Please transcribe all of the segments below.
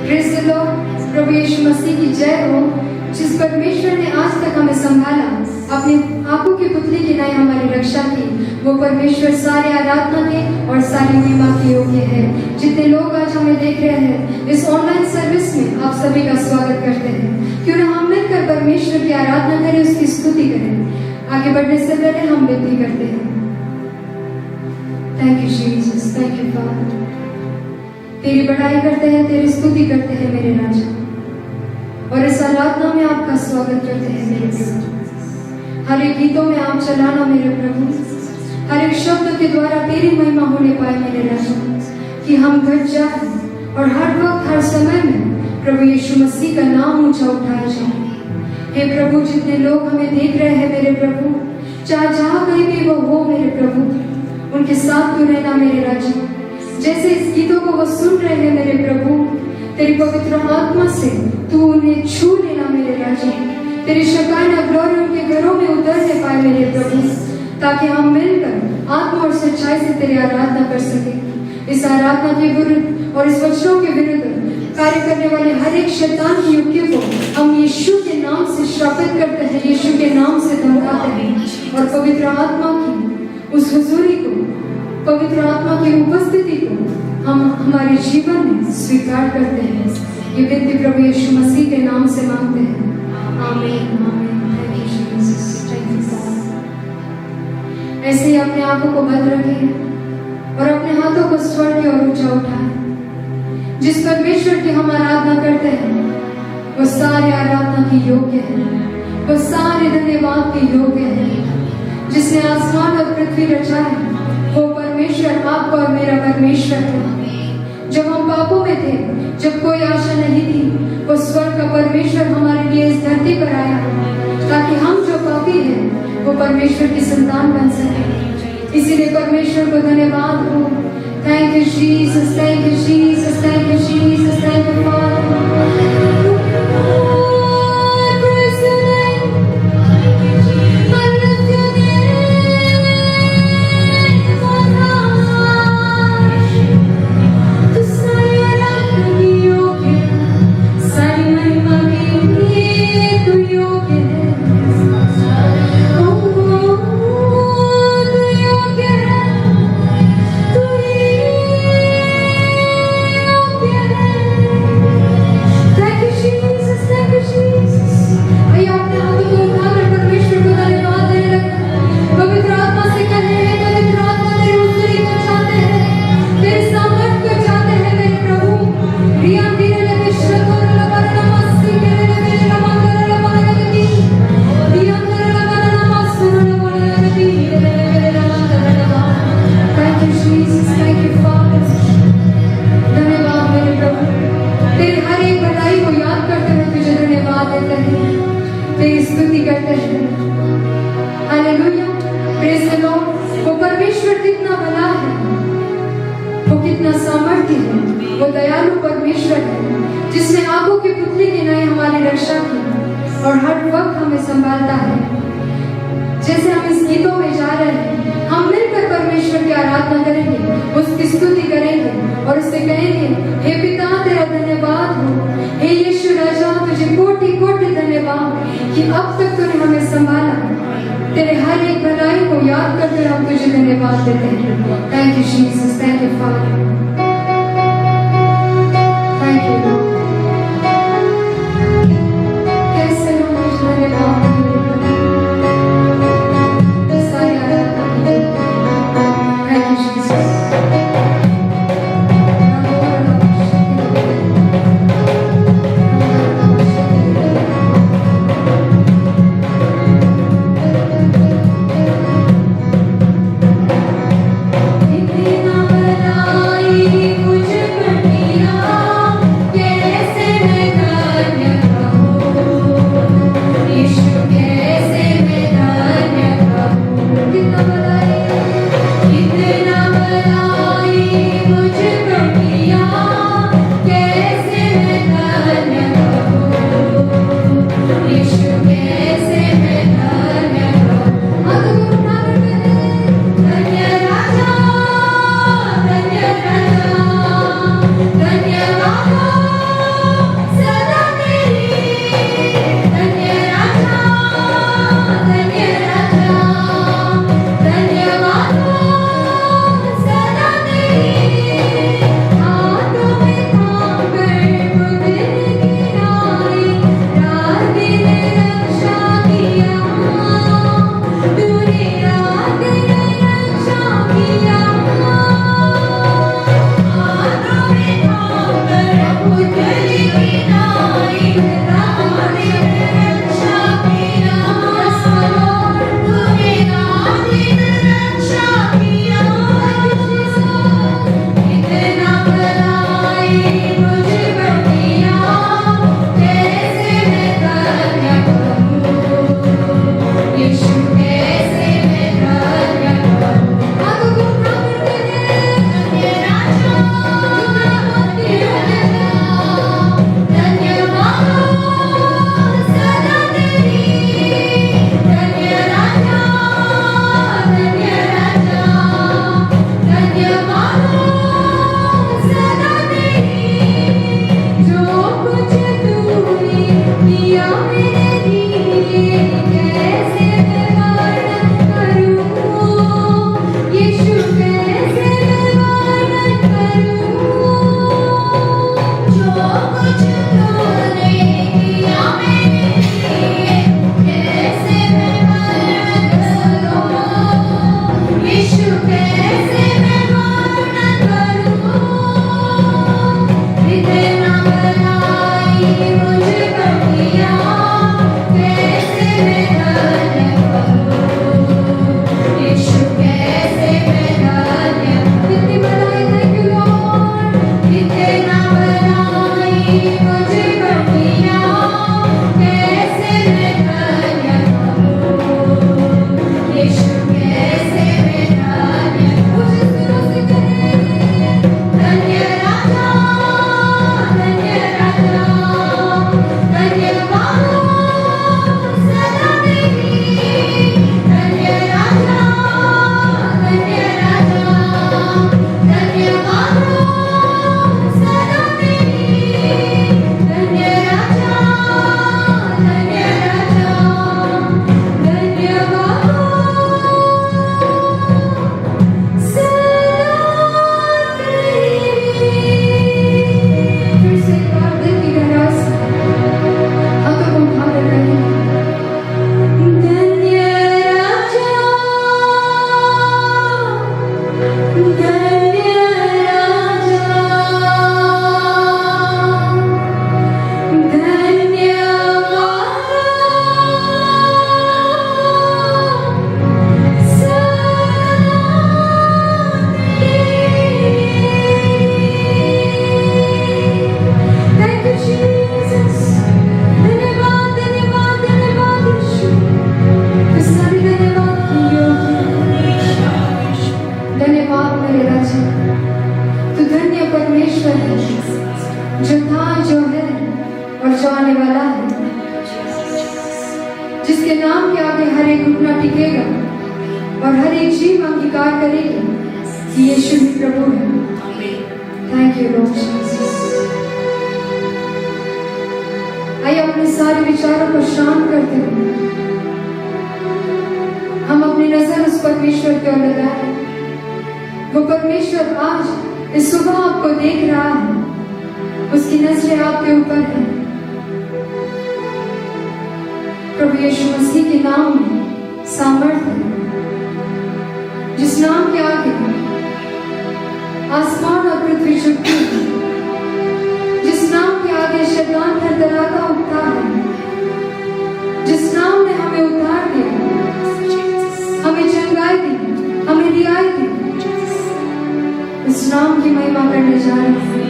Praise the Lord. प्रभु यीशु मसीह की जय हो। जिस परमेश्वर ने आज तक हमें संभाला, अपनी आंखों की पुतली की नाई हमारी रक्षा की, वो परमेश्वर सारे आराधना के और सारी महिमा के योग्य है। जितने लोग आज हमें देख रहे हैं इस ऑनलाइन सर्विस में, आप सभी का स्वागत करते हैं। क्यों न हम मिलकर परमेश्वर की आराधना करें, उसकी स्तुति करें। आगे बढ़ने से पहले हम विनती करते हैं। Thank you Jesus, thank you father. तेरी बढ़ाई करते हैं, तेरी स्तुति करते हैं मेरे राजा, और इस आराधना में आपका स्वागत करते हैं मेरे प्रभु। हर एक गीतों में आप चलाना मेरे प्रभु, हर एक शब्द के द्वारा तेरी महिमा होने पाए मेरे राजा, कि हम घट जाए और हर वक्त हर समय में प्रभु यीशु मसीह का नाम ऊंचा उठाया जाए। हे प्रभु, जितने लोग हमें देख रहे हैं मेरे प्रभु, चाहे जहाँ कहीं भी वो हो मेरे प्रभु, उनके साथ तू रहना मेरे राजा। जैसे इस गीतों को वो सुन रहे हैं मेरे प्रभु, तेरी पवित्र आत्मा से तू उन्हें छू लेना मेरे राजा। तेरी शकाना ग्लोरी उनके घरों में उतरने पाए मेरे प्रभु, ताकि हम मिलकर आत्मा और सच्चाई से तेरी आराधना कर सके। इस आराधना के विरुद्ध और इस वचनों के विरुद्ध कार्य करने वाले हर एक शैतान की युक्ति को हम यीशु के नाम से श्रापित करते हैं, यीशु के नाम से धमकाते हैं, और पवित्र आत्मा की उस हुजूरी को, पवित्र आत्मा की उपस्थिति को हम हमारे जीवन में स्वीकार करते हैं। ये विनती प्रभु यीशु मसीह के नाम से मांगते हैं। आमीन, आमीन। Thank you Jesus, thank you God. ऐसे ही अपने आंखों को बंद रखें और अपने हाथों को स्वर की ओर ऊंचा उठाएं। जिस परमेश्वर की हम आराधना करते हैं वो सारे आराधना की योग्य है, वो सारे धन्यवाद के योग्य है। जिसने आसमान और पृथ्वी रचा है वो परमेश्वर आपका और मेरा परमेश्वर है। जब हम पापों में थे, जब कोई आशा नहीं थी, वो स्वर्ग का परमेश्वर हमारे लिए इस धरती पर आया, ताकि हम जो पापी हैं वो परमेश्वर की संतान बन सके। इसीलिए परमेश्वर को धन्यवाद हो। Thank you Jesus, thank you Jesus, thank you Jesus, thank you father. परमेश्वर है जो था, जो है और जो आने वाला है, जिसके नाम के आगे हर एक घुटना टिकेगा और हर एक जीव अंगीकार करेगी कि यीशु ही प्रभु है। Thank you Lord Jesus. आइए अपने सारे विचारों को शांत करते हुए हम अपनी नजर उस परमेश्वर की ओर लगाएं। वो परमेश्वर आज इस सुबह आपको देख रहा है, उसकी नजरें आपके ऊपर है। प्रभु यीशु मसीह के नाम में सामर्थ्य है, जिस नाम के आगे आसमान और पृथ्वी झुकती है, जिस नाम के आगे शैतान थरथराता उठता है, जिस नाम ने हमें उद्धार दिया, हमें चंगाई दी, हमें रिहाई दी, उस नाम की महिमा करने जा रहे हैं।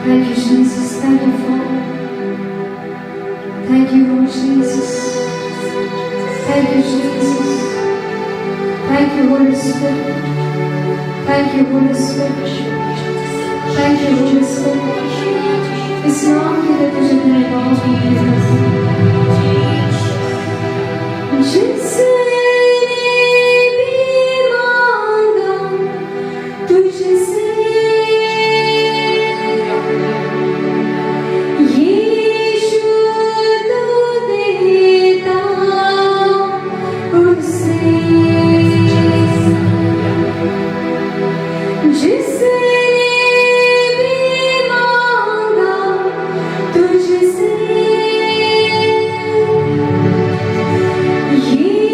Thank you Jesus, thank you Father, thank you Lord Jesus, thank you Jesus, thank you Holy Spirit, thank you Holy Spirit, thank you Holy Spirit। इस नाम के लिए तुझे धन्यवाद जिसने भी मांगा तुझसे, यीशु तू देता उसे, जिसने भी मांगा तुझसे, यीशु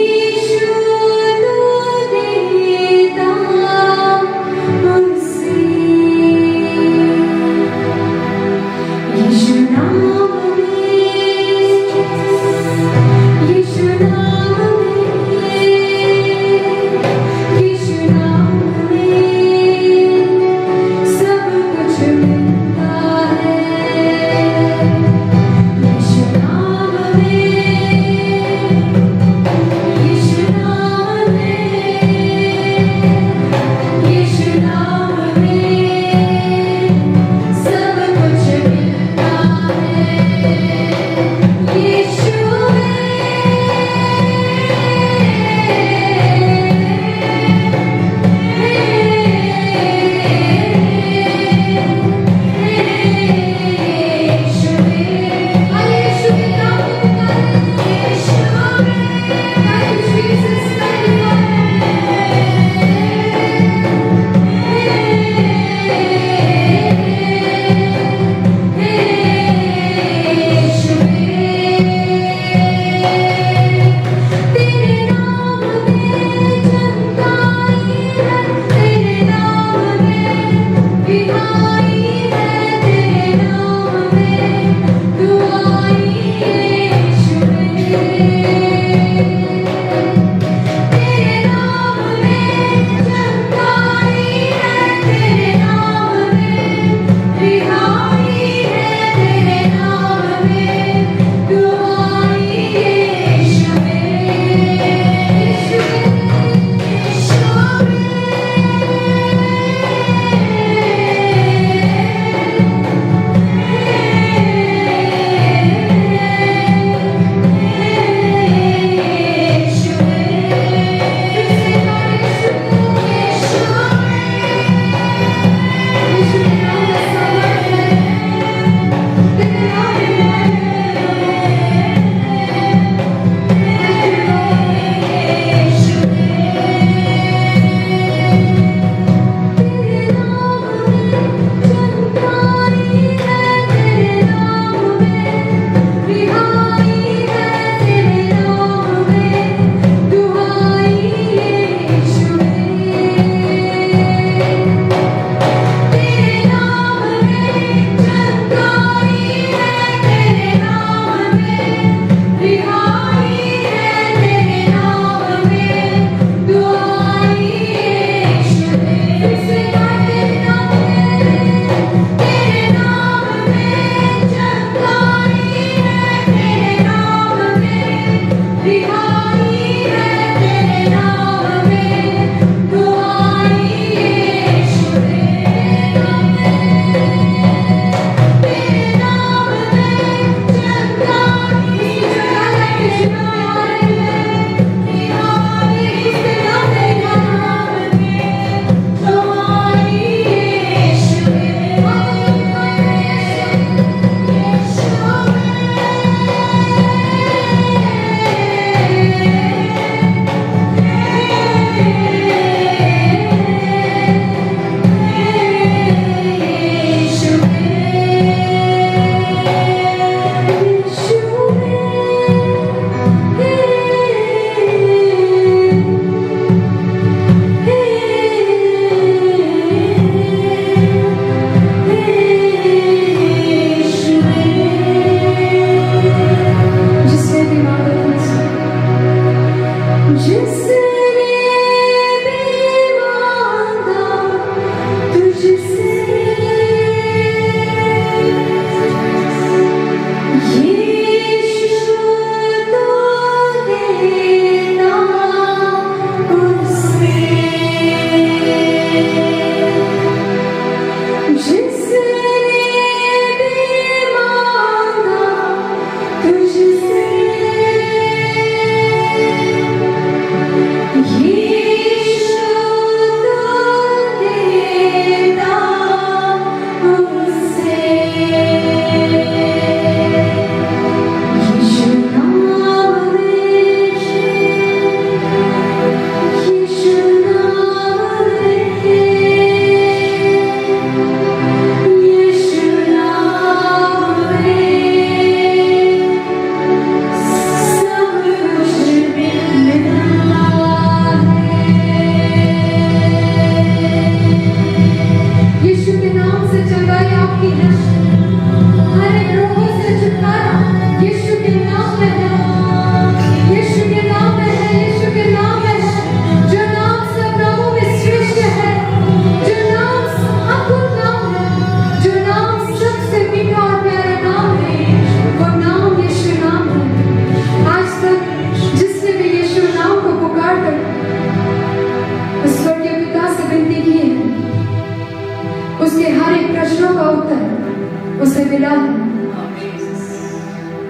उसके हर एक प्रश्नों का उत्तर उसे मिला है।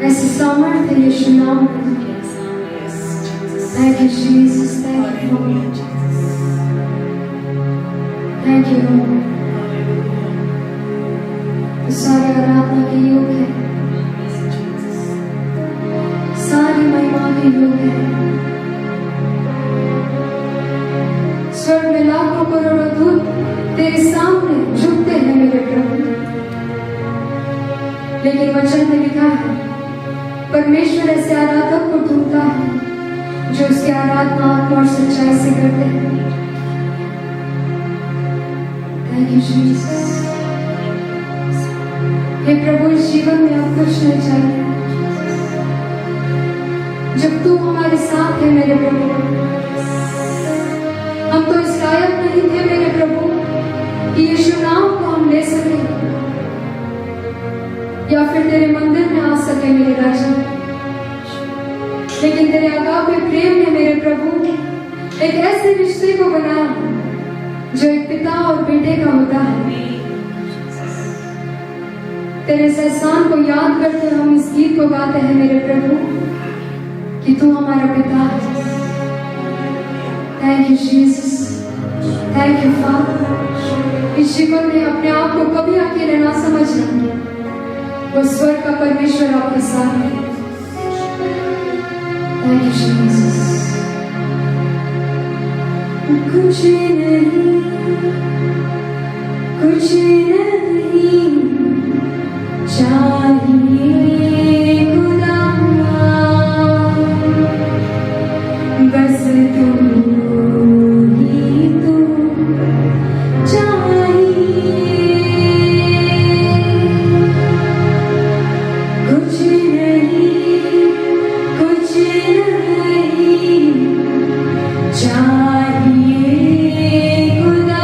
ऐसी सामर्थ्य यीशु नाम में। Thank you, Jesus. Thank you, Lord. Thank you, Lord. तो सारी आराधना के योग है, सारी महिमा के योग है। स्वर्ग में लाखों करोड़ों दूत तेरे सामने झुकते हैं मेरे प्रभु, लेकिन वचन में लिखा है परमेश्वर ऐसे आराधक को ढूंढता है जो उसकी आराधना आत्मा और सच्चाई से करते हैं। Thank you Jesus. हे प्रभु, इस जीवन में अब कुछ नहीं चाहिए जब तू हमारे साथ है मेरे प्रभु। हम तो इस लायक नहीं थे मेरे प्रभु कि यीशु नाम को हम ले सके या फिर तेरे मंदिर में आ सके मेरे राजा, लेकिन तेरे अगापे प्रेम ने मेरे प्रभु एक ऐसे रिश्ते को बनाया जो एक पिता और बेटे का होता है। तेरे इस एहसान को याद करते हम इस गीत को गाते हैं मेरे प्रभु कि तू हमारा पिता है। Thank you Jesus, thank you father. इस जीवन में अपने आप को कभी अकेले ना समझना, वो स्वर्ग का परमेश्वर आपके साथ है। Thank you, Jesus. कुछ नहीं चाहिए खुदा, बस तू ही तू चाहिए। कुछ नहीं चाहिए खुदा,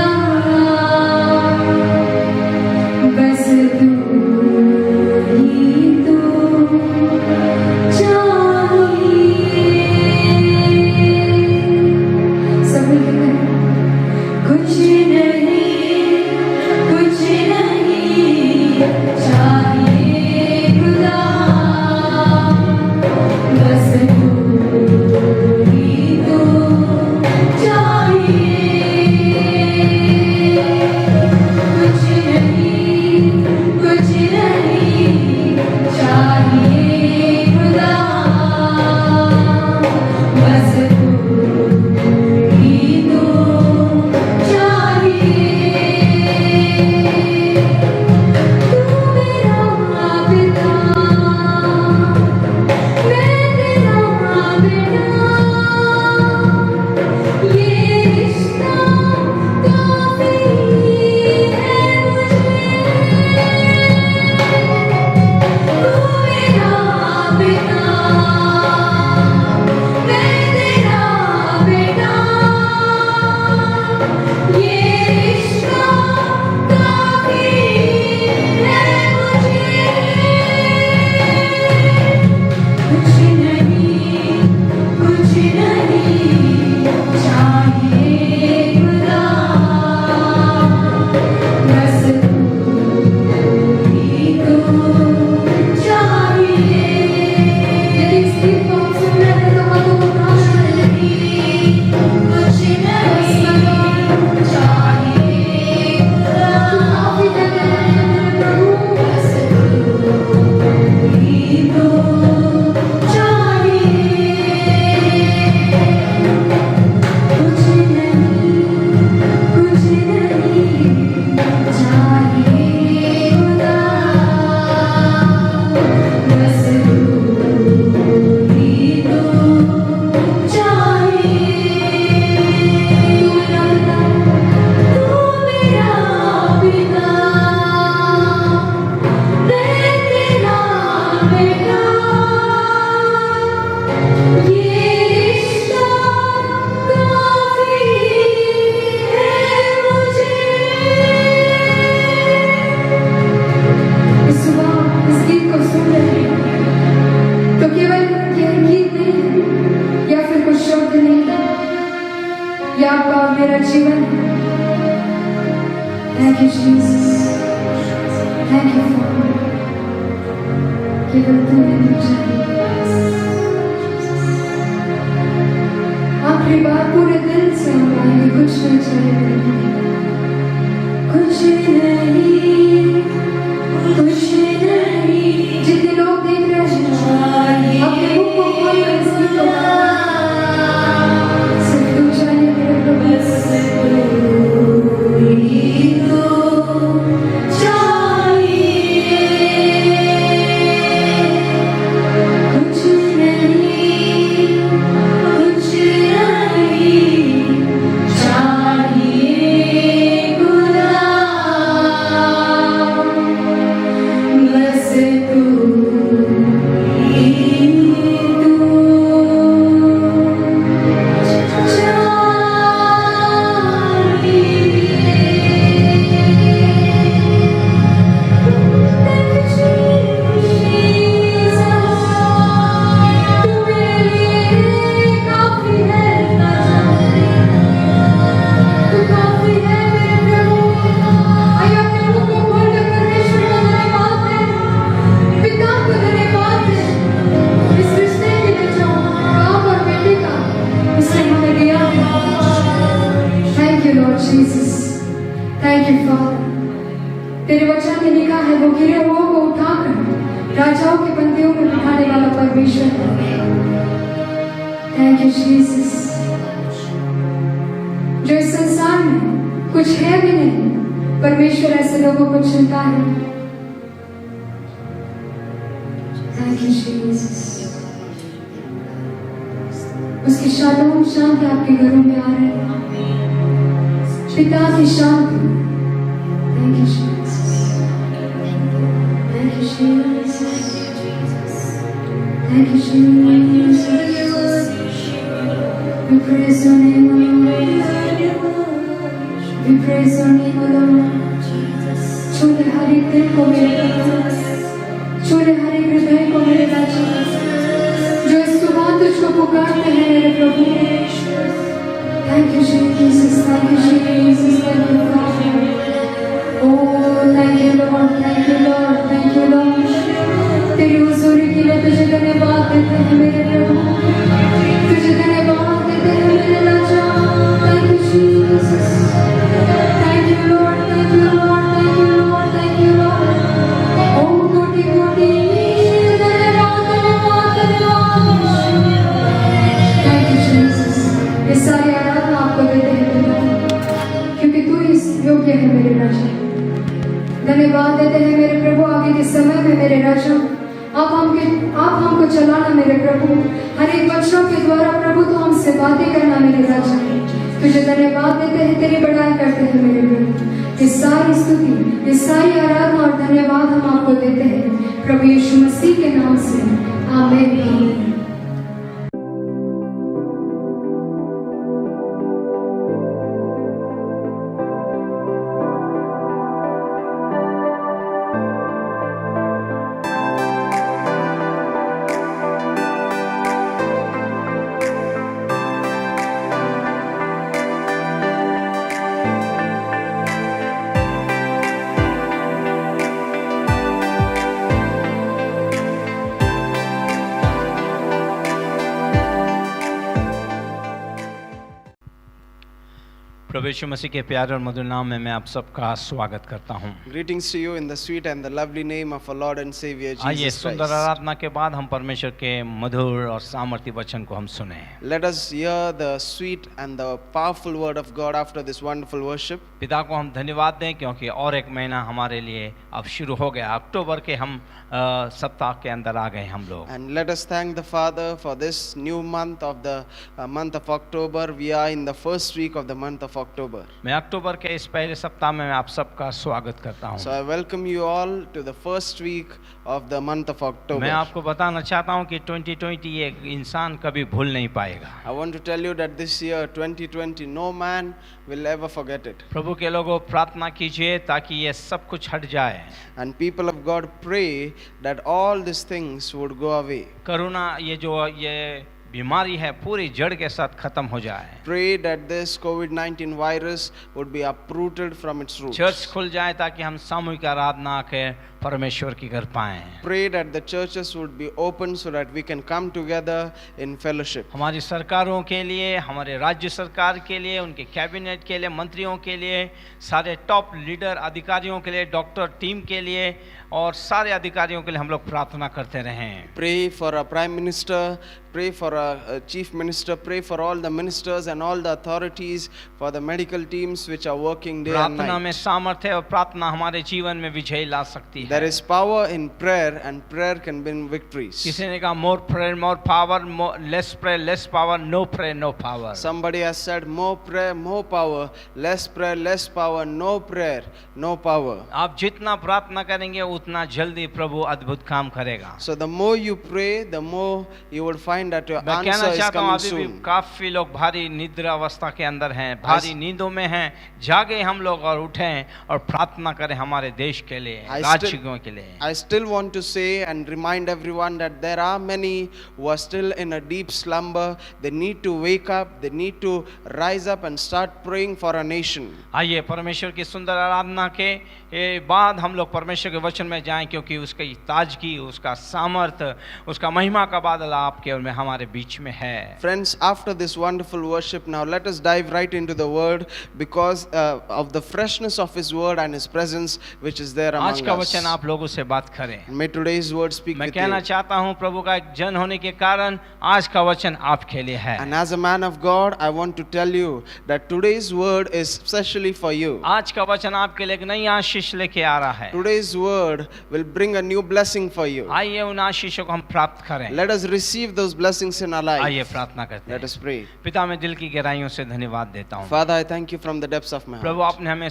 Thank you, Jesus. Thank you, Father. केवल तू ही मुझे चाहिए। आखिरी बार पूरे दिल से हम गाएंगे, कुछ नहीं चाहिए, कुछ नहीं, कुछ नहीं। जितने लोग देख रहे हैं अपने मुख को खोल कर इस गीत को गाओ। सिर्फ तू चाहिए मेरे प्रभु, तेरे वचन में लिखा है वो गिरे हुओं को उठाकर राजाओं की पंक्तियों में बिठाने वाला परमेश्वर है। Thank you Jesus. जो इस संसार में कुछ है भी नहीं, परमेश्वर ऐसे लोगों को चुनता है। Thank you Jesus. उसकी शालोम शांति आपके घरों में आ रहे हैं, पिता की शांति। Thank you, Jesus. Thank you, Jesus. Thank you, Jesus. We praise your name, O Lord. We praise your name, O Lord. छू ले हर एक दिल को मेरे पास, छू ले हर एक हृदय को मेरे पास, जो इस सुबह तुझको पुकारते हैं मेरे प्रभु। Thank you, Jesus. Thank you, Jesus. Thank you, Father. Oh, thank you, Lord. Thank you, Lord. Thank you, Lord. तेरी हुजूरी के लिए तुझे धन्यवाद देते हैं मेरे प्रभु, तुझे धन्यवाद देते हैं मेरे राजा। Thank you, Jesus. Thank you, Lord. Thank you, Lord. Thank you, Lord. Thank you, Lord. Oh, कोटि कोटि धन्यवाद, धन्यवाद, धन्यवाद। Thank you, Jesus. ये सारी आराधना आपको देते हैं क्योंकि तू ही योग्य है मेरे राजा। धन्यवाद देते हैं मेरे प्रभु आगे के समय में मेरे राजा। आप हमको चलाना मेरे प्रभु, हर एक वचनों के द्वारा प्रभु तो हमसे बातें करना मेरे राजा। तुझे धन्यवाद देते हैं, तेरी बड़ाई करते हैं मेरे प्रभु। ये सारी स्तुति, ये सारी आराधना और धन्यवाद हम आपको देते हैं प्रभु यीशु मसीह के नाम से। आमीन। प्रभु यीशु मसीह के प्यारे और मधुर नाम में मैं आप सबका स्वागत करता हूँ। Greetings to you in the sweet and the lovely name of our Lord and Savior Jesus आइए Christ. सुंदर आराधना के बाद हम परमेश्वर के मधुर और सामर्थ्य वचन को हम सुने। Let us hear the sweet and the powerful word of God after this wonderful worship. पिता को हम धन्यवाद दें क्योंकि और एक महीना हमारे लिए अब शुरू हो गया। अक्टूबर के हम सप्ताह के अंदर आ गए हम लोग। And let us thank the Father for this new month of the month of October. We are in the first week of the month of October. मैं अक्टूबर के इस पहले सप्ताह में आप सबका स्वागत करता हूँ। So I welcome you all to the first week of the month of October. मैं आपको बताना चाहता हूँ कि 2020 एक इंसान कभी भूल नहीं पाएगा। I want to tell you that this year 2020 no man will ever forget it. प्रभु के लोगों प्रार्थना कीजिए ताकि ये सब कुछ हट जाए। And people of God pray that all these things would go away. करुणा ये बीमारी है पूरी जड़ के साथ खत्म हो जाए। Pray that this COVID-19 virus would be uprooted from its roots. Church खुल जाए ताकि हम सामूहिक आराधना के परमेश्वर की कर पाएं। Pray that the churches would be open so that we can come together in fellowship. हमारी सरकारों के लिए, हमारे राज्य सरकार के लिए, उनके कैबिनेट के लिए, मंत्रियों के लिए, सारे टॉप लीडर अधिकारियों के लिए, डॉक्टर टीम के लिए और सारे अधिकारियों के लिए हम लोग प्रार्थना करते रहें। Pray for our Prime Minister, pray for our Chief Minister, pray for all the ministers and all the authorities, for the medical teams which are working day and प्रार्थना में night. सामर्थ्य है और प्रार्थना हमारे जीवन में विजय ला सकती है। There is power in prayer and prayer can bring victories. किसी ने कहा more prayer more power, less prayer less power, no prayer no power। Somebody has said more prayer, more power, less prayer, less power, no prayer, no power. आप जितना प्रार्थना करेंगे उतना जल्दी प्रभु अद्भुत काम करेगा। So the more you pray, the more you will find that your मैं answer कहना is चाहता हूँ coming अभी भी soon. काफी लोग भारी निद्रा अवस्था के अंदर हैं, भारी नींदों में हैं। जागे हम लोग और उठें और प्रार्थना करें हमारे देश के लिए, राज्यों के लिए। I still want to say and remind everyone that there are many who are still in a deep slumber. They need to wake up, they need to rise up and start praying for our nation. आइए परमेश्वर की सुंदर आराधना के बाद हम लोग परमेश्वर के वचन में जाएं, क्योंकि उसकी ताजगी, उसका सामर्थ, उसका महिमा का बादल आपके और में हमारे बीच में है। Friends, after this wonderful worship, now let us dive right into the word because of the freshness of his word and his presence which is there आज among का us. वचन आप लोगों से बात करें। May today's word speak मैं with कहना you. चाहता हूँ प्रभु का एक जन होने के कारण आज का वचन आपके लिए है। And as a man of God, I want to tell you that today's word is specially for you. आज का वचन आपके लिए एक नई आशीष लेके आ रहा है। Today's word will bring a new blessing for you. आइए उन आशीषों को हम प्राप्त करें। Let us receive those blessings in our आइए life. प्रार्थना करते Let हैं। us pray. पिता मैं दिल की गहराइयों से धन्यवाद देता हूँ। Father, I thank you from the depths of my Prabhu heart. आपने हमें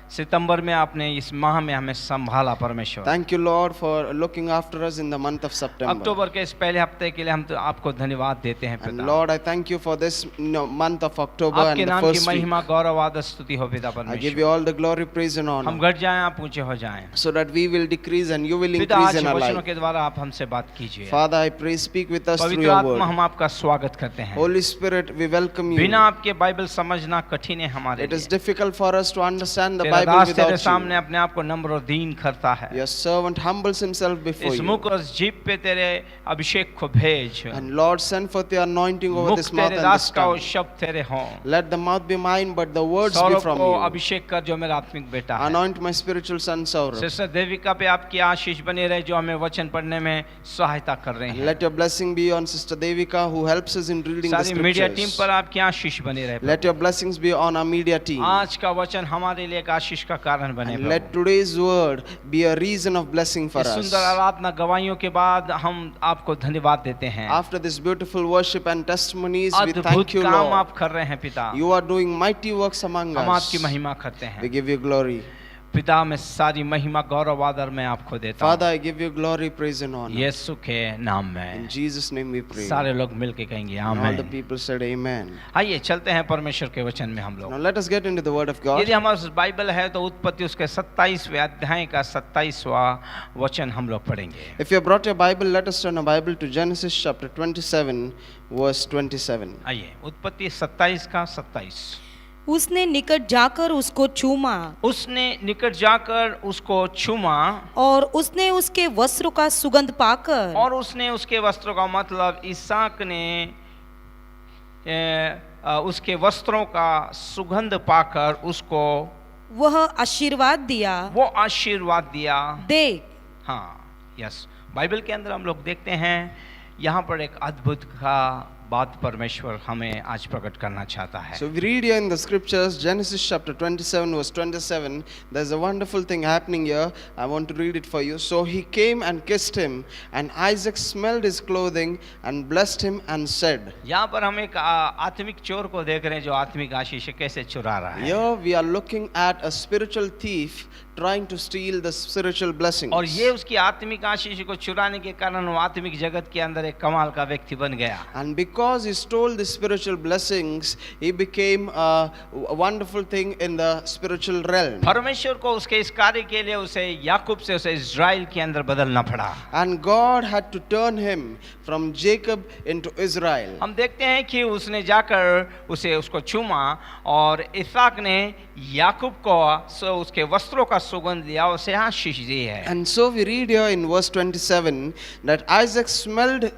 सितंबर में आपने इस माह में हमें संभाला परमेश्वर। Thank you, Lord, for looking after us in the month of September. अक्टूबर के इस पहले हफ्ते के लिए हम तो आपको धन्यवाद देते हैं And पिता। Lord, I thank you for this month of October आपके and the नाम की first week. महिमा गौरव आदर स्तुति हो पिता I give परमेश्वर। you all the glory, praise and हम honor घट जाएं आप ऊंचे हो जाएं। so that we will decrease and you will पिता increase आज in our वचनों life. के द्वारा आप हमसे बात कीजिए। Father, I pray, speak with us through पवित्र your आत्मा word. हम आपका स्वागत करते हैं। Holy Spirit, we welcome you. बिना आपके बाइबल समझना कठिन है हमारे It is लिए। difficult for us to understand the तेरा Bible दास तेरे without सामने you. अपने आप को नम्र और दीन करता है। Your servant humbles himself before इस you. मुख और जीभ पे तेरे अभिषेक को भेज। And Lord, send forth your anointing over मुख this mouth तेरे and दास this का और tongue. शब्द तेरे हों। Let the mouth be mine, but the words be Saurabh from को you. अभिषेक कर जो मेरा आत्मिक बेटा है। Anoint my spiritual son Saurabh. Sister Devika पे आपकी आशीष बनी रहे जो हमें वचन पढ़ने में सहायता कर रहे And हैं। let your blessing be on Sister Devika who helps us in reading the सारी मीडिया टीम scriptures. पर आपकी आशीष बनी रहे Let your blessings be on our media team. आज का वचन हमारे लिए एक आशीष का कारण बने And Prabhu. let today's word be a reason of blessing for इस us. सुंदर आराधना गवाहियों के बाद हम आपको धन्यवाद देते हैं। After this beautiful worship and testimonies, we अद्भुत thank you, काम Lord. आप कर रहे हैं पिता। You are doing mighty works among हम us. आपकी महिमा करते We हैं give you glory. पिता। मैं सारी महिमा गौरव आदर मैं आपको देता Father, हूँ I give you glory, praise and honor. यीशु के नाम In में। Jesus' name we pray. सारे लोग मिलके कहेंगे And all the आमीन। people said amen. आइए चलते हैं परमेश्वर के वचन में हम Now लोग। let us get into the word of God. यदि हमारे पास बाइबल है तो उत्पत्ति उसके 27वें अध्याय का 27वां वचन हम लोग पढ़ेंगे। If you have brought your Bible, let us turn our Bible to Genesis chapter 27, verse 27. आइए उत्पत्ति 27 का 27। उसने निकट जाकर उसको चूमा उसने निकट जाकर उसको छूमा और उसने उसके वस्त्र का सुगंध पाकर और उसने उसके वस्त्रों का मतलब इसहाक ने उसके वस्त्रों का सुगंध पाकर उसको वह आशीर्वाद दिया। वो आशीर्वाद दिया। देख, हाँ यस, बाइबल के अंदर हम लोग देखते हैं यहाँ पर एक अद्भुत का बात परमेश्वर हमें आज प्रकट करना चाहता है। So we read here in the scriptures, Genesis chapter 27, verse 27. There's a wonderful thing happening here. I want to read it for you. So he came and kissed him, and Isaac smelled his clothing and blessed him and said. यहाँ पर हम एक आत्मिक चोर को देख रहे हैं जो आत्मिक आशीष कैसे चुरा रहा है। Here we are looking at a spiritual thief trying to steal the spiritual blessings. और ये उसकी आत्मिक आशीष को चुराने के कारण वो आत्मिक जगत के अंदर एक कमाल का व्यक्ति बन गया। And because because he stole the spiritual blessings, he became a wonderful thing in the spiritual realm. परमेश्वर को उसके इस कार्य के लिए उसे याकूब से उसे इज़राइल के अंदर बदलना पड़ा। And God had to turn him from Jacob into Israel. हम देखते हैं कि उसने जाकर उसको चूमा और इसहाक ने याकूब को उसके वस्त्रों का सुगंध दिया, उसे आशीष दी है। And so we read here in verse 27 that Isaac smelled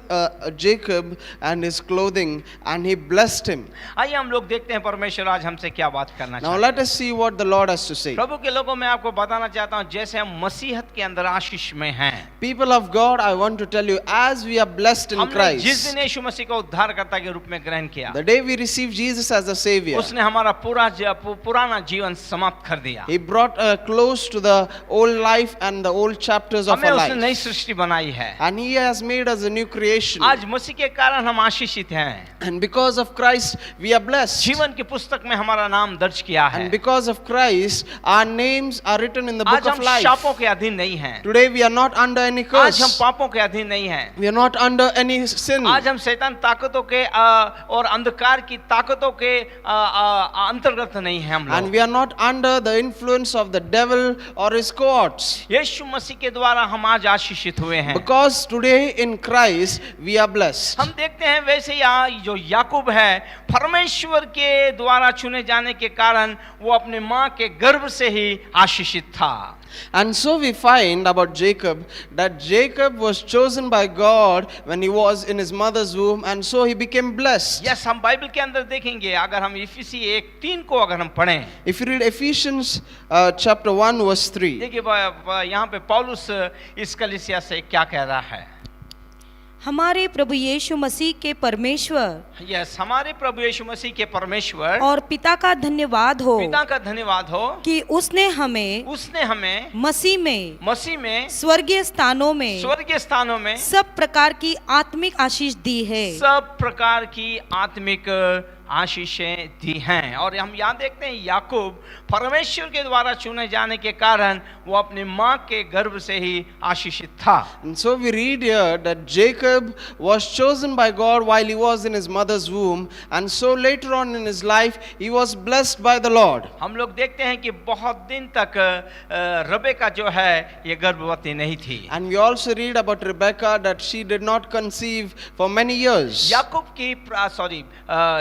Jacob and his clothing and he blessed him. आइए हम लोग देखते हैं परमेश्वर आज हमसे क्या बात करना Now चाहता let है। us see what the Lord has to say. प्रभु के लोगों में आपको बताना चाहता हूँ, जैसे हम मसीहत के अंदर आशीष में हैं, People of God, I want to tell you, as we are blessed in हमने जिस Christ, दिन यीशु मसीह को उद्धारकर्ता के रूप में ग्रहण किया, the day we receive Jesus as a Savior, उसने हमारा पुराना जीवन समाप्त कर दिया। He brought a close to the old life and the old chapters of हमें our उसने नई life. सृष्टि बनाई है। And He has made us a new creation. आज मसीह के कारण हम आशीषित हैं। And because of Christ, we are blessed. जीवन की पुस्तक में हमारा नाम दर्ज किया है। And because of Christ, our names are written in the book आज of हम life. शापों के अधीन नहीं हैं। Today we are not under any आज हम curse. पापों के अधीन नहीं हैं। We are not under any sin. आज हम शैतान ताकतों के और अंधकार की ताकतों के अंतर्गत नहीं हैं हम And लोग। we are not under the influence of the devil or his cohorts. यीशु मसीह के द्वारा हम आज आशीषित हुए हैं। Because today in Christ, we are blessed. हम देखते हैं वैसे यहाँ जो याकूब है, परमेश्वर के द्वारा चुने जाने के कारण वो अपने माँ के गर्भ से ही आशीषित था। And so we find about Jacob that Jacob was chosen by God when he was in his mother's womb, and so he became blessed. Yes, हम बाइबल के अंदर देखेंगे, अगर हम इफिसी 1:3 को अगर हम पढ़ें, If you read Ephesians chapter 1 verse 3, देखिए यहाँ पे पौलुस इस कलीसिया से क्या कह रहा है। हमारे प्रभु यीशु मसीह के परमेश्वर यस, हमारे प्रभु यीशु मसीह के परमेश्वर और पिता का धन्यवाद हो पिता का धन्यवाद हो कि उसने हमें मसीह में स्वर्गीय स्थानों में सब प्रकार की आत्मिक आशीष दी है। सब प्रकार की आत्मिक आशीषें दी हैं। और हम यहाँ देखते हैं याकूब परमेश्वर के द्वारा चुने जाने के कारण वो अपनी माँ के गर्भ से ही आशीषित था। and so we read here that Jacob was chosen by God while he was in his mother's womb, and so later on in his life he was blessed by the Lord. हम लोग देखते हैं कि बहुत दिन तक Rebecca जो है ये गर्भवती नहीं थी। And we also read about Rebecca that she did not conceive for many years. याकूब की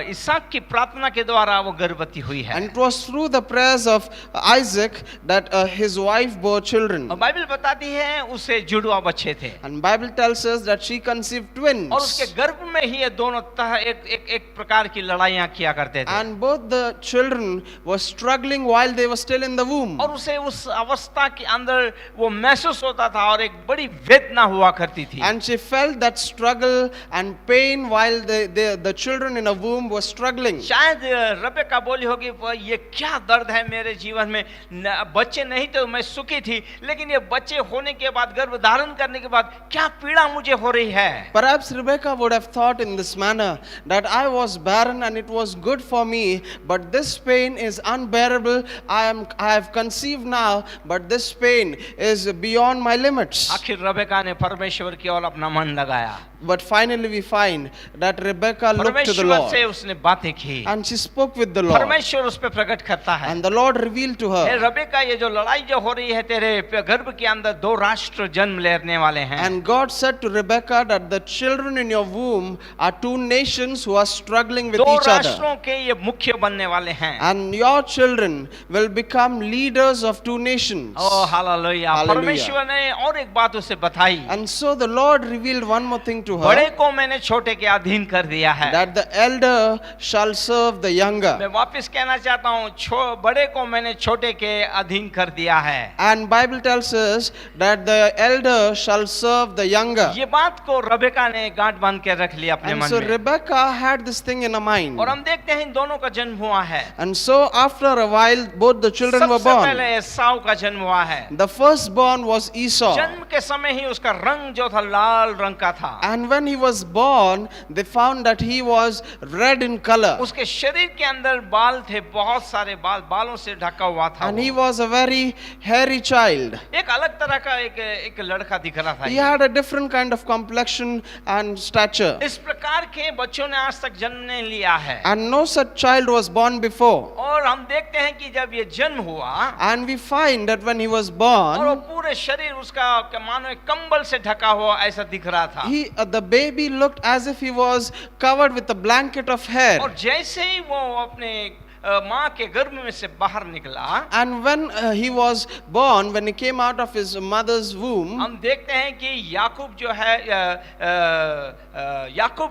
इसहाक की प्रार्थना के द्वारा वो गर्भवती हुई है। And it was through the prayers of Isaac that his wife bore children. और बाइबल बताती है उसे जुड़वा बच्चे थे। And Bible tells us that she conceived twins. और उसके गर्भ में ही ये दोनों एक प्रकार की लड़ाइयाँ किया करते थे। And both the children were struggling while they were still in the womb. और उसे उस अवस्था के अंदर वो महसूस होता था और एक बड़ी वेदना हुआ करती थी। And she felt that struggle and pain while the children in a womb were struggling. शायद रबेका बोली होगी ये क्या दर्द है मेरे जीवन में, बच्चे नहीं तो मैं सुखी थी, लेकिन ये बच्चे होने के बाद गर्भ धारण करने के बाद क्या पीड़ा मुझे हो रही है। Perhaps Rebecca would have thought in this manner that I was barren and it was good for me, but this pain is unbearable. I have conceived now, but this pain is beyond my limits. आखिर Rebecca ने परमेश्वर की ओर अपना मन लगाया। But finally we find that Rebecca looked to the परमेश्वर से Lord उसने बातें की। and she spoke with the Lord. परमेश्वर उस पे प्रकट करता है। And the Lord revealed to हे her. रबेका, ये जो लड़ाई जो हो रही है तेरे गर्भ के अंदर, 2 राष्ट्र जन्म लेने वाले हैं। And God said to Rebecca that the children in your womb are 2 nations who are struggling with 2 each other. राष्ट्रों के ये मुख्य बनने वाले हैं। And your children will become leaders of 2 nations. Oh hallelujah. Hallelujah. परमेश्वर ने और एक बात उसे बताई, And so the Lord revealed one more thing to बड़े her, को मैंने छोटे के अधीन कर दिया है। that the elder shall serve the younger. मैं वापस कहना चाहता हूँ, बड़े को मैंने छोटे के अधीन कर दिया है। And Bible tells us that the elder shall serve the younger. ये बात को रबेका ने गांठ बांध के रख लिया अपने And मन so में। Rebecca had this thing in her mind. और हम देखते हैं इन दोनों का जन्म हुआ है। And so after a while both the children were सबसे पहले born. एसाव का जन्म हुआ है। The firstborn was Esau. जन्म के समय ही उसका रंग जो था लाल रंग का था। And when he was born, they found that he was red in color. उसके शरीर के अंदर बाल थे, बहुत सारे बाल, बालों से ढका हुआ था And वो। he was a very hairy child. एक अलग तरह का एक लड़का दिख रहा था He ये। had a different kind of complexion and stature. इस प्रकार के बच्चों ने आज तक जन्म नहीं लिया है। And no such child was born before. और हम देखते हैं कि जब ये जन्म हुआ And we find that when he was और वो born, पूरे शरीर उसका मानो एक कंबल से ढका हुआ ऐसा दिख रहा था। the baby looked as if he was covered with a blanket of hair. और जैसे ही वो अपने माँ के गर्भ में से बाहर निकला, And when he was born, when he came out of his mother's womb, हम देखते हैं कि याकूब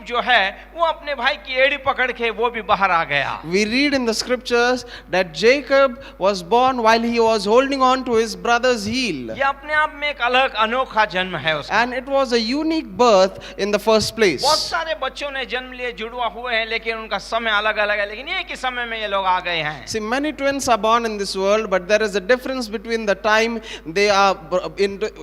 जो है वो अपने भाई की एड़ी पकड़ के वो भी बाहर आ गया। we read in the scriptures that Jacob was born while he was holding on to his brother's heel. ये अपने आप में एक अलग अनोखा जन्म है उसका। And it was a unique birth in the first place. बहुत सारे बच्चों ने जन्म लिए, जुड़वा हुए हैं, लेकिन उनका समय अलग अलग है, लेकिन एक ही समय में ये लोग आ गए हैं। See, many twins are born in this world, but there is a difference between the time they are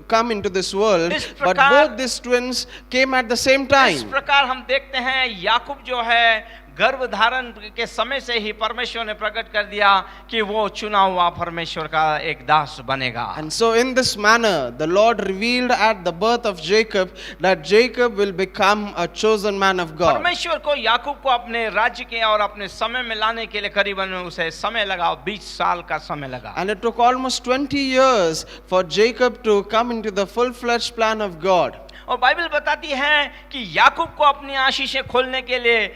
come into this world. But both these twins came at the same इस time. प्रकार हम देखते हैं याकूब जो है गर्भ धारण के समय से ही परमेश्वर ने प्रकट कर दिया कि वो चुना हुआ परमेश्वर का एक दास बनेगा। And so in this manner, the Lord revealed at the birth of Jacob that Jacob will become a chosen man of God. परमेश्वर को याकूब को अपने राज्य के और अपने समय में लाने के लिए करीबन उसे समय लगा, 20 साल का समय लगा। And it took almost 20 years for Jacob to come into the full-fledged plan of God. और बाइबल बताती है कि याकूब को अपनी आशीषें खोलने के लिए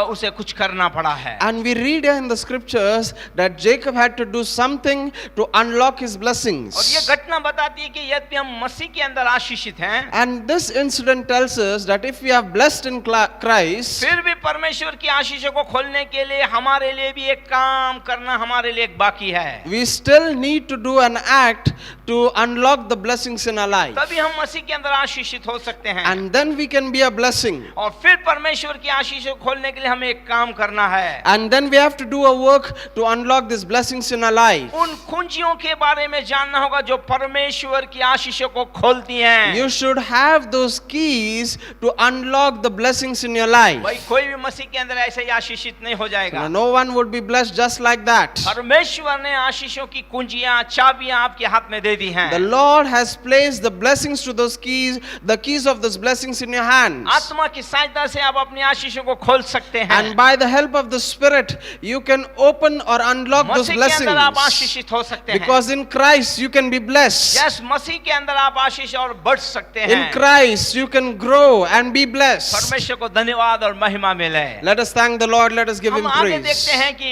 उसे कुछ करना पड़ा है। And we read in the scriptures that Jacob had to do something to unlock his blessings. और ये घटना बताती है कि यदि हम मसीह के अंदर आशीषित हैं, And this incident tells us that if we are blessed in Christ, फिर भी परमेश्वर की आशीषों को खोलने के लिए हमारे लिए भी एक काम करना हमारे लिए एक बाकी है। we still need to do an act to unlock the blessings in our life. तभी हम मसीह के अंदर आशीषित हो सकते हैं। And then we can be a blessing. और फिर परमेश्वर की आशीषों को खोलने के लिए हमें एक काम करना है। And then we have to do a work to unlock these blessings in our life. उन कुंजियों के बारे में जानना होगा जो परमेश्वर की आशीषों को खोलती हैं। You should have those keys to unlock the blessings in your life. भाई कोई भी मसीह के अंदर ऐसे ही आशीषित नहीं हो जाएगा। No one would be blessed just like that. परमेश्वर ने आशीषों की कुंजियां, चाबियां आपके हाथ में दे दी हैं। The Lord has placed the blessings to those keys, the keys of those blessings in your hands. आत्मा की सहायता से आप अपनी आशीषों को खोल सकते हैं। And by the help of the Spirit, you can open or unlock those मसीह के अंदर आप blessings. आशीषित हो सकते हैं। Because in Christ you can be blessed. Yes, मसीह के अंदर आप आशीष और बढ़ सकते हैं। In Christ you can grow and be blessed. परमेश्वर को धन्यवाद और महिमा मिले। Let us thank the Lord. Let us give हम Him आगे praise. देखते हैं कि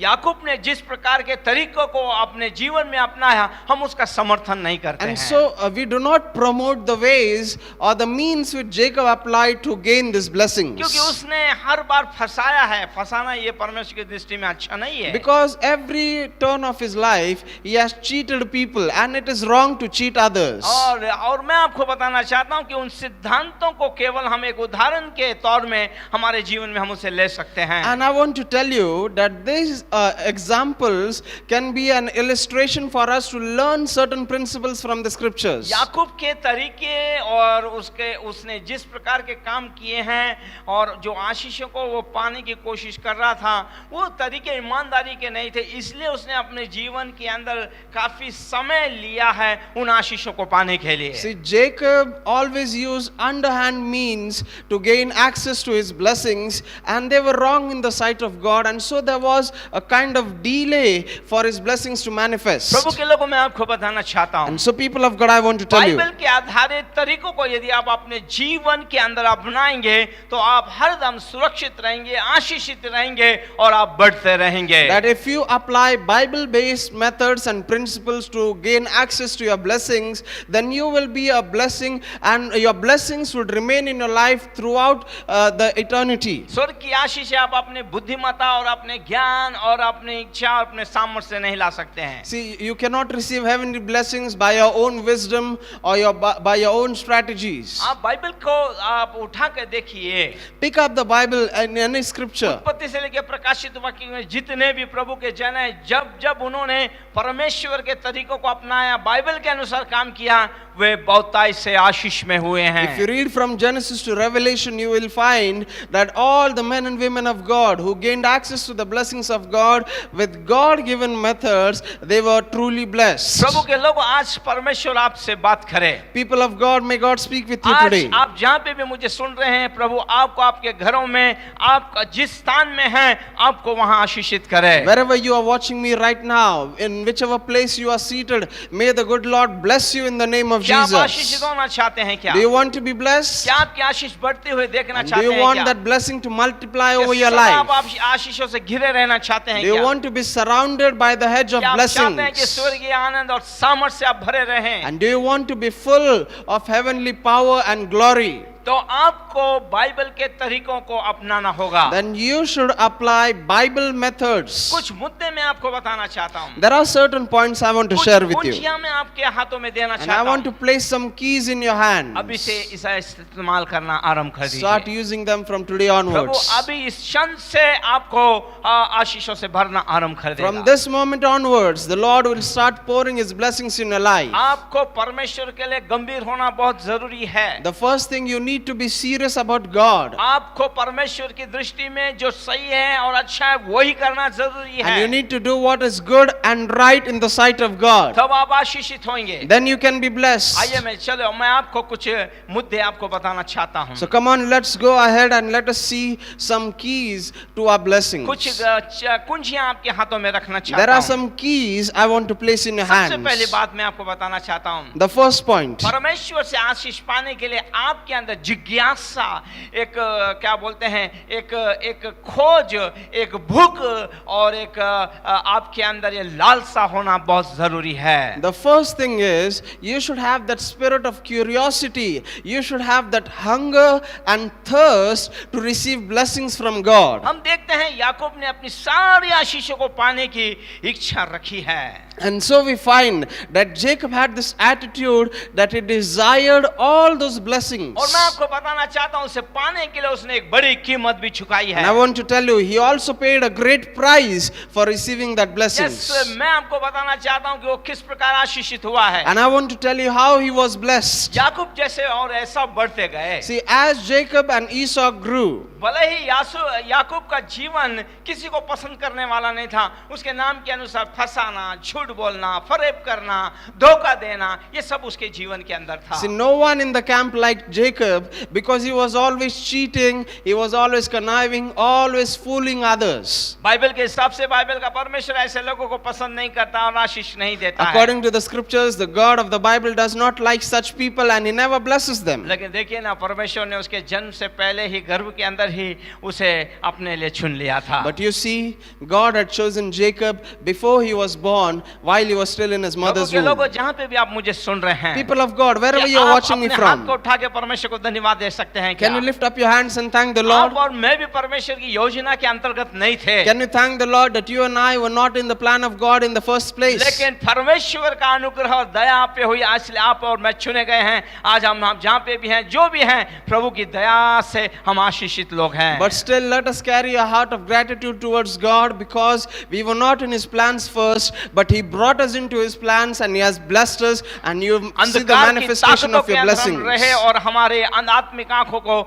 याकूब ने जिस प्रकार के तरीकों को अपने जीवन में अपनाया, हम उसका समर्थन नहीं करते And हैं। so we do not promote the ways or the means which Jacob applied to gain these blessings. क्योंकि उसने हर बार फंसाया है। फंसाना ये परमेश्वर की दृष्टि में अच्छा नहीं है। Because every turn of his life he has cheated people and it is wrong to cheat others. और मैं आपको बताना चाहता हूं कि उन सिद्धांतों को केवल हम एक उदाहरण के तौर में हमारे जीवन में हम उसे ले सकते हैं। And I want to tell you that these examples can be an illustration for us to learn certain principles from the scriptures. याकूब के तरीके और उसने जिस प्रकार के काम किए हैं और जो आशीषों को वो पाने की कोशिश कर रहा था, वो तरीके ईमानदारी के नहीं थे, इसलिए उसने अपने जीवन के अंदर काफी समय लिया है उन आशीषों को पाने के लिए। See, Jacob always used underhand means to gain access to his blessings, and they were wrong in the sight of God, and so there was a kind of delay for his blessings to manifest. प्रभु के लोगों मैं आपको बताना चाहता हूँ, And so, people of God, I want to tell you, Bible के आधारित तरीकों को यदि आप अपने जीवन के अंदर अपनाएंगे तो आप हरदम सुरक्षित रहेंगे, आशीषित रहेंगे और आप बढ़ते रहेंगे। that if you apply Bible-based methods and principles to gain access to your blessings, then you will be a blessing, and your blessings would remain in your life throughout the eternity. स्वर्ग की आशीष आप अपने बुद्धिमत्ता और अपने ज्ञान और अपनी इच्छा और अपने सामर्थ्य से नहीं ला सकते हैं। See, you cannot receive heavenly blessings by your own wisdom or by your own strategies. आप बाइबल को आप उठा के देखिए, Pick up the Bible in any scripture. उत्पत्ति से लेकर प्रकाशित वाक्य में जितने भी प्रभु के जन हैं, जब जब उन्होंने परमेश्वर परमेश्वर के तरीकों को अपनाया, बाइबल के अनुसार काम किया, वे बहुतायत से आशीष में हुए If you हैं। read from Genesis to Revelation, you will find that all the men and women of God who gained access to the blessings of God with God-given methods, they were truly blessed. प्रभु के लोग, आज परमेश्वर आपसे बात करे। People of God, may God speak with you आज today. आप जहाँ पे भी मुझे सुन रहे हैं, प्रभु आपको आपके घरों में, आप जिस स्थान में हैं, आपको वहाँ आशीषित करे। Wherever you are watching me right now, in whichever place you are seated, may the good Lord bless you in the name of क्या आप आशीषित Jesus. होना चाहते हैं क्या? Do you want to be blessed? क्या आपकी आशीष बढ़ते हुए देखना And do चाहते you हैं want क्या? that blessing to multiply क्या over your सदा आप life? आशीषों से घिरे रहना चाहते हैं Do you क्या? want to be surrounded by the hedge of क्या आप चाहते हैं कि blessings? स्वर्गीय आनंद और सामर्थ्य से आप भरे रहें? And do you want to be full of heavenly power and glory? तो आपको बाइबल के तरीकों को अपनाना होगा। Then you should apply Bible methods. कुछ मुद्दे मैं आपको बताना चाहता हूँ। There are certain points I want to कुछ share with you. कुंजियां मैं आपके हाथों में देना And I चाहता want to हूँ। place some keys in your hands. अभी से इसे इस्तेमाल करना आरंभ कर Start दीजिए। using them from today Prabhu onwards. अभी इस क्षण से आपको आशीषों से भरना आरंभ कर From देगा। this moment onwards, the Lord will start pouring His blessings in your life. आपको परमेश्वर के लिए गंभीर होना बहुत जरूरी है। The first thing you need to be serious about God. आपको परमेश्वर की दृष्टि में जो सही है और अच्छा है वही करना जरूरी And you है। need to do what is good and right in the sight of God. तब आप आशीषित होंगे। Then you can be blessed. आइए मैं आपको कुछ मुद्दे आपको बताना चाहता हूँ। So come on, let's go ahead and let us see some keys to our blessings. कुछ कुंजियां आपके हाथों में रखना There चाहता are हूँ। some keys I want to place in your सबसे पहली hands. बात मैं आपको बताना चाहता हूँ। The first point. परमेश्वर से आशीष पाने के लिए आपके अंदर जिज्ञासा, एक क्या बोलते हैं, एक खोज, एक भूख और एक आपके अंदर ये लालसा होना बहुत जरूरी है। The first thing is you should have that spirit of curiosity. You should have that hunger and thirst to receive blessings from God. हम देखते हैं याकूब ने अपनी सारी आशीषों को पाने की इच्छा रखी है। And so we find that Jacob had this attitude that he desired all those blessings. और मैं आपको बताना चाहता हूं, उसे पाने के लिए उसने एक बड़ी कीमत भी चुकाई है। And I want to tell you, he also paid a great price for receiving that blessings. Yes, मैं आपको बताना चाहता हूं कि वो किस प्रकार आशीषित हुआ है। And I want to tell you how he was blessed. याकूब जैसे और ऐसा बढ़ते गए। See, as Jacob and Esau grew, भले ही याकूब का जीवन किसी को पसंद करने वाला नहीं था, उसके नाम के अनुसार फंसाना, झूठ बोलना, फरेब करना, धोखा देना, ये सब उसके जीवन के अंदर था। see, no one in the camp liked Jacob because he was always cheating, he was always conniving, always fooling others. Bible के हिसाब से बाइबल का परमेश्वर ऐसे लोगों को पसंद नहीं करता और आशीष नहीं देता है। According to the scriptures, the God of the Bible does not like such people and he never blesses them. लेकिन देखिए ना, परमेश्वर ने उसके जन्म से पहले ही गर्भ के अंदर ही उसे अपने लिए चुन लिया था। But you see, God had chosen Jacob before he was born, while he was still in his mother's प्रभु के लोगों, womb. जहाँ पे भी आप मुझे सुन रहे हैं, People of God, wherever you क्या are आप watching me अपने हाथ को from, उठा के परमेश्वर को धन्यवाद दे सकते हैं क्या? can you lift up your hands and thank the Lord? आप और मैं भी परमेश्वर की योजना के अंतर्गत नहीं थे, Can you thank the Lord that you and I were not in the plan of God in the first place? लेकिन परमेश्वर का अनुग्रह और दया आप पे हुई, इसलिए आप और मैं चुने गए हैं। आज हम जहाँ पे भी हैं, जो भी हैं, प्रभु की दया से हम आशीषित लोग हैं। But still, let us carry a heart of gratitude towards God because we were not in His plans first, but He brought us into His plans and He has blessed us, and you see the अंधकार की manifestation ताकतों of के your अंदर हम रहे blessings. और हमारे आत्मिक आंखों को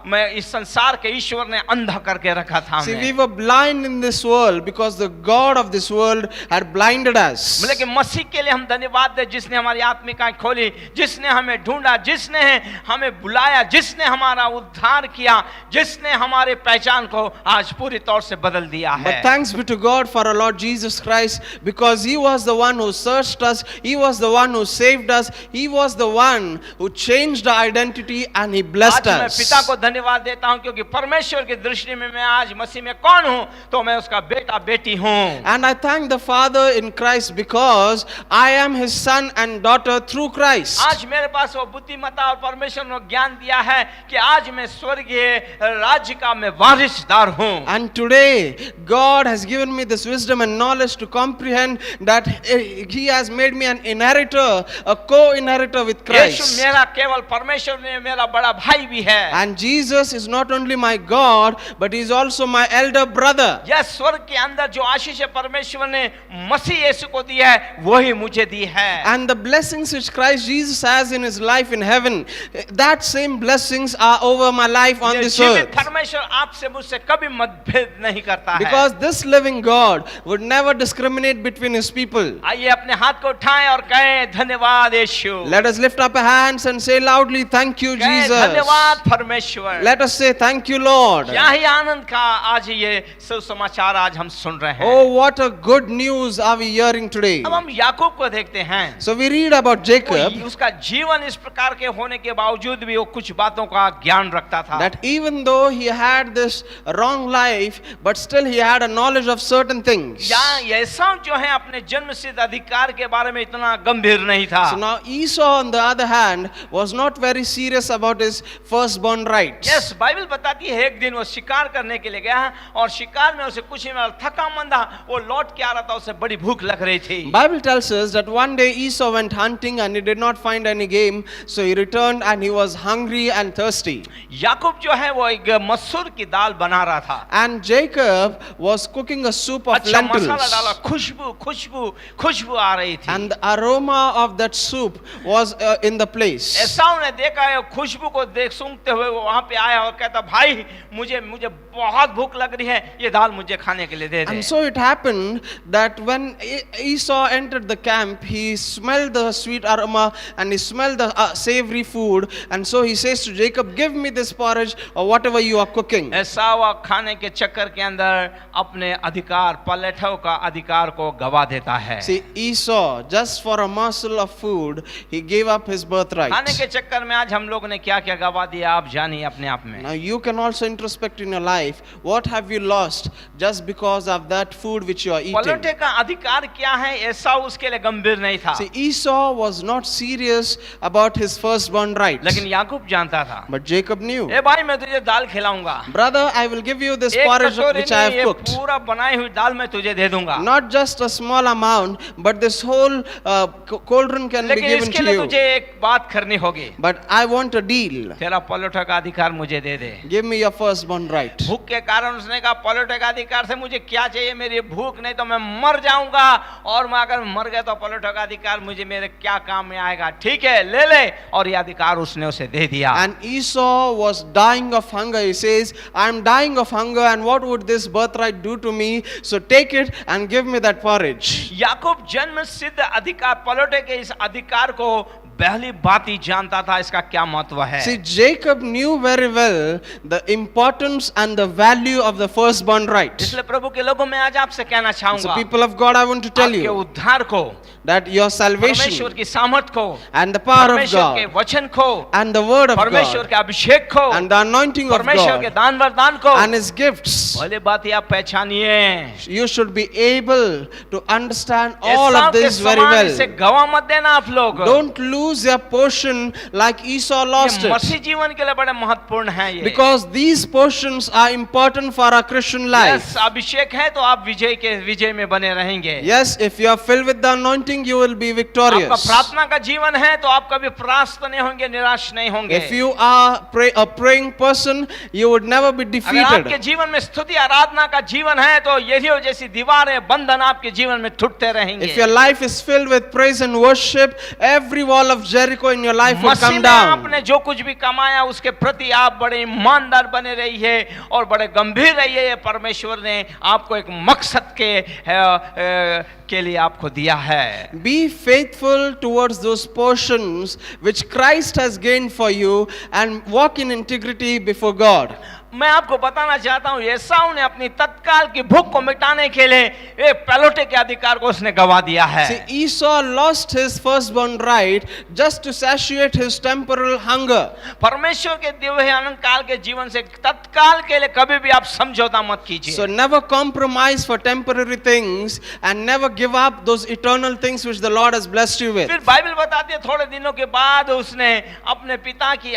मैं इस संसार के ईश्वर ने अंधा करके रखा था। See, we हमें were blind in this world because the God of this world had blinded us. लेकिन मसीह के लिए हम धन्यवाद दें, जिसने हमारी आत्मिक आंख खोली, जिसने हमें ढूंढा, जिसने हमें बुलाया, जिसने हमारा उद्धार किया, जिसने हमारे पहचान को आज पूरी तौर से बदल दिया है। But thanks be to God for our Lord Jesus Christ, because He was the one who searched us, He was the one who saved us, He was the one who changed our identity and He blessed आज मैं पिता us. को धन्यवाद देता हूं, क्योंकि परमेश्वर की दृष्टि में मैं आज मसीह में कौन हूं, तो मैं उसका बेटा बेटी हूं। And I thank the Father in Christ because I am His son and daughter through Christ. आज मेरे पास वो बुद्धिमत्ता और परमेश्वर ने ज्ञान दिया है कि आज मैं स्वर्गीय राज्य का मैं वारिसदार हूं। And today, God has given me this wisdom and knowledge to comprehend that He has made me an inheritor, a co-inheritor with Yeshu Christ. मेरा केवल परमेश्वर ने मेरा बड़ा भाई भी है। And Jesus is not only my God, but he is also my elder brother. यह स्वर्ग के अंदर जो आशीष परमेश्वर ने मसीह यीशु को दी है वही मुझे दी है। And the blessings which Christ Jesus has in his life in heaven, that same blessings are over my life on this earth. परमेश्वर आपसे मुझसे कभी मतभेद नहीं करता है। Because this living God would never discriminate between his people. आइए अपने हाथ को उठाएं और कहें धन्यवाद यीशु। Let us lift up our hands and say loudly, thank you, कहें Jesus. धन्यवाद परमेश्वर। Let us say thank you, Lord. क्या ही आनंद का आज ये सुसमाचार आज हम सुन रहे हैं। Oh, what a good news are we hearing today. अब हम याकूब को देखते हैं। So we read about Jacob, उसका जीवन इस प्रकार के होने के बावजूद भी वो कुछ बातों का ज्ञान रखता था। that even though he had this wrong life, but still he had a knowledge of certain things. या एसाव जो है अपने जन्म सिद्ध अधिकार के बारे में इतना गंभीर नहीं था। So now Esau on the other hand was not very serious about his firstborn rights. Yes Bible बताती है एक दिन वो शिकार करने के लिए गया और शिकार में उसे कुछ ही में थका मंदा वो लौट के आ रहा था, उसे बड़ी भूख लग रही थी। Bible tells us that one day Esau went hunting and he did not find any game, so he returned and he was hungry and thirsty. याकूब जो है वो एक मसूर की दाल बना रहा था। And Jacob was cooking a soup of अच्छा lentils. मसाला डाला, खुशबू आ रही थी। And the aroma of that soup was in the place. एसाव ने देखा है खुशबू को देख सूंघते हुए वो वहां पे आया और कहता भाई मुझे बहुत भूख लग रही है, ये दाल मुझे खाने के लिए दे दे। And so it happened that when Esau entered the camp, he smelled the sweet aroma and he smelled the savory food, and so he says to Jacob, give me this porridge or whatever you are cooking. एसाव खाने के चक्कर के अंदर अपने अधिकार पलेठों का अधिकार को गवा देता है। See, Esau, just for a morsel of food, he gave up his birthright. खाने के चक्कर में आज हम लोगों ने क्या क्या गवा दिया आप जानिए अपने आप में। Now you can also introspect in your life, what have you lost just because of that food which you are eating? पलेठे का अधिकार क्या है एसाव उसके लिए गंभीर नहीं था। See, Esau was not serious about his firstborn rights. लेकिन याकूब जानता था। But Jacob knew. ए भाई मैं तुझे दाल खिलाऊंगा। Brother, I will give you this एक porridge कटोरी which I have नहीं, ये cooked. पूरा बनाई हुई दाल मैं तुझे दे दूंगा। Not just a small amount, but this whole cauldron can be लेकिन given इसके to लिए you. तुझे एक बात करनी होगी। But I want a deal. तेरा पलेठे का अधिकार मुझे दे दे। Give me your firstborn right. भूख के कारण उसने कहा पलेठे का अधिकार से मुझे क्या चाहिए, मेरी भूख नहीं तो मैं मर जाऊंगा, और मैं अगर मर गया तो पलेठे का अधिकार मुझे मेरे क्या काम में आएगा। ठीक है ले ले, और ये अधिकार उसने उसे दे दिया। And Esau was dying of hunger. He says, I am dying of hunger, and what would this birthright do to me? So take it and give me that porridge. याकूब जन्म सिद्ध अधिकार पलेठे के इस अधिकार को पहली बात ही जानता था इसका क्या महत्व है। See, Jacob knew very well the importance and the value of the firstborn right. इसलिए प्रभु के लोगों में आज आपसे कहना So चाहूंगा people of God, I want to tell आपके you उद्धार को, that your परमेश्वर salvation की सामर्थ को, and the power of परमेश्वर के God वचन को, and the word of परमेश्वर God के अभिषेक को, and the anointing of परमेश्वर के God दान वरदान को, and his gifts, पहली बात ये आप पहचानिए। you should be able to understand all Esau of के this very समान इसे well. गवा मत देना आप लोग। Don't lose your portion like Esau lost ये it, मसीह जीवन के लिए बड़े महत्वपूर्ण है ये। because these portions are important for our Christian life. Yes अभिषेक है तो आप विजय में बने रहेंगे। Yes, if you are filled with the anointing, you will be आपका victorious. प्रार्थना का जीवन है तो आप कभी परास्त नहीं होंगे, निराश नहीं होंगे। If you are a praying person, you would never be अगर आपके defeated. जीवन में स्तुति आराधना का जीवन है तो यही जैसी दीवारें बंधन आपके जीवन में टूटते रहेंगे। If your life is filled with praise and worship, every wall of Jericho in your life will Masih come में down. आपने जो कुछ भी कमाया उसके प्रति आप बड़े ईमानदार बने रहिए और बड़े गंभीर रहिए। परमेश्वर ने आपको एक मकसद के लिए आपको दिया है। Be faithful towards those portions which Christ has gained for you and walk in integrity before God. मैं आपको बताना चाहता हूं एसाव ने अपनी तत्काल की भूख को मिटाने के लिए एक पलेठे के अधिकार को उसने गवा दिया है। See, Esau lost his firstborn right just to satiate his temporal hunger. परमेश्वर के दिए हुए अनंत काल के जीवन से तत्काल के लिए कभी भी आप समझौता मत कीजिए। So never compromise for temporary things and never give up those eternal things which the Lord has blessed you with. फिर बाइबल बताती है थोड़े दिनों के बाद उसने अपने पिता की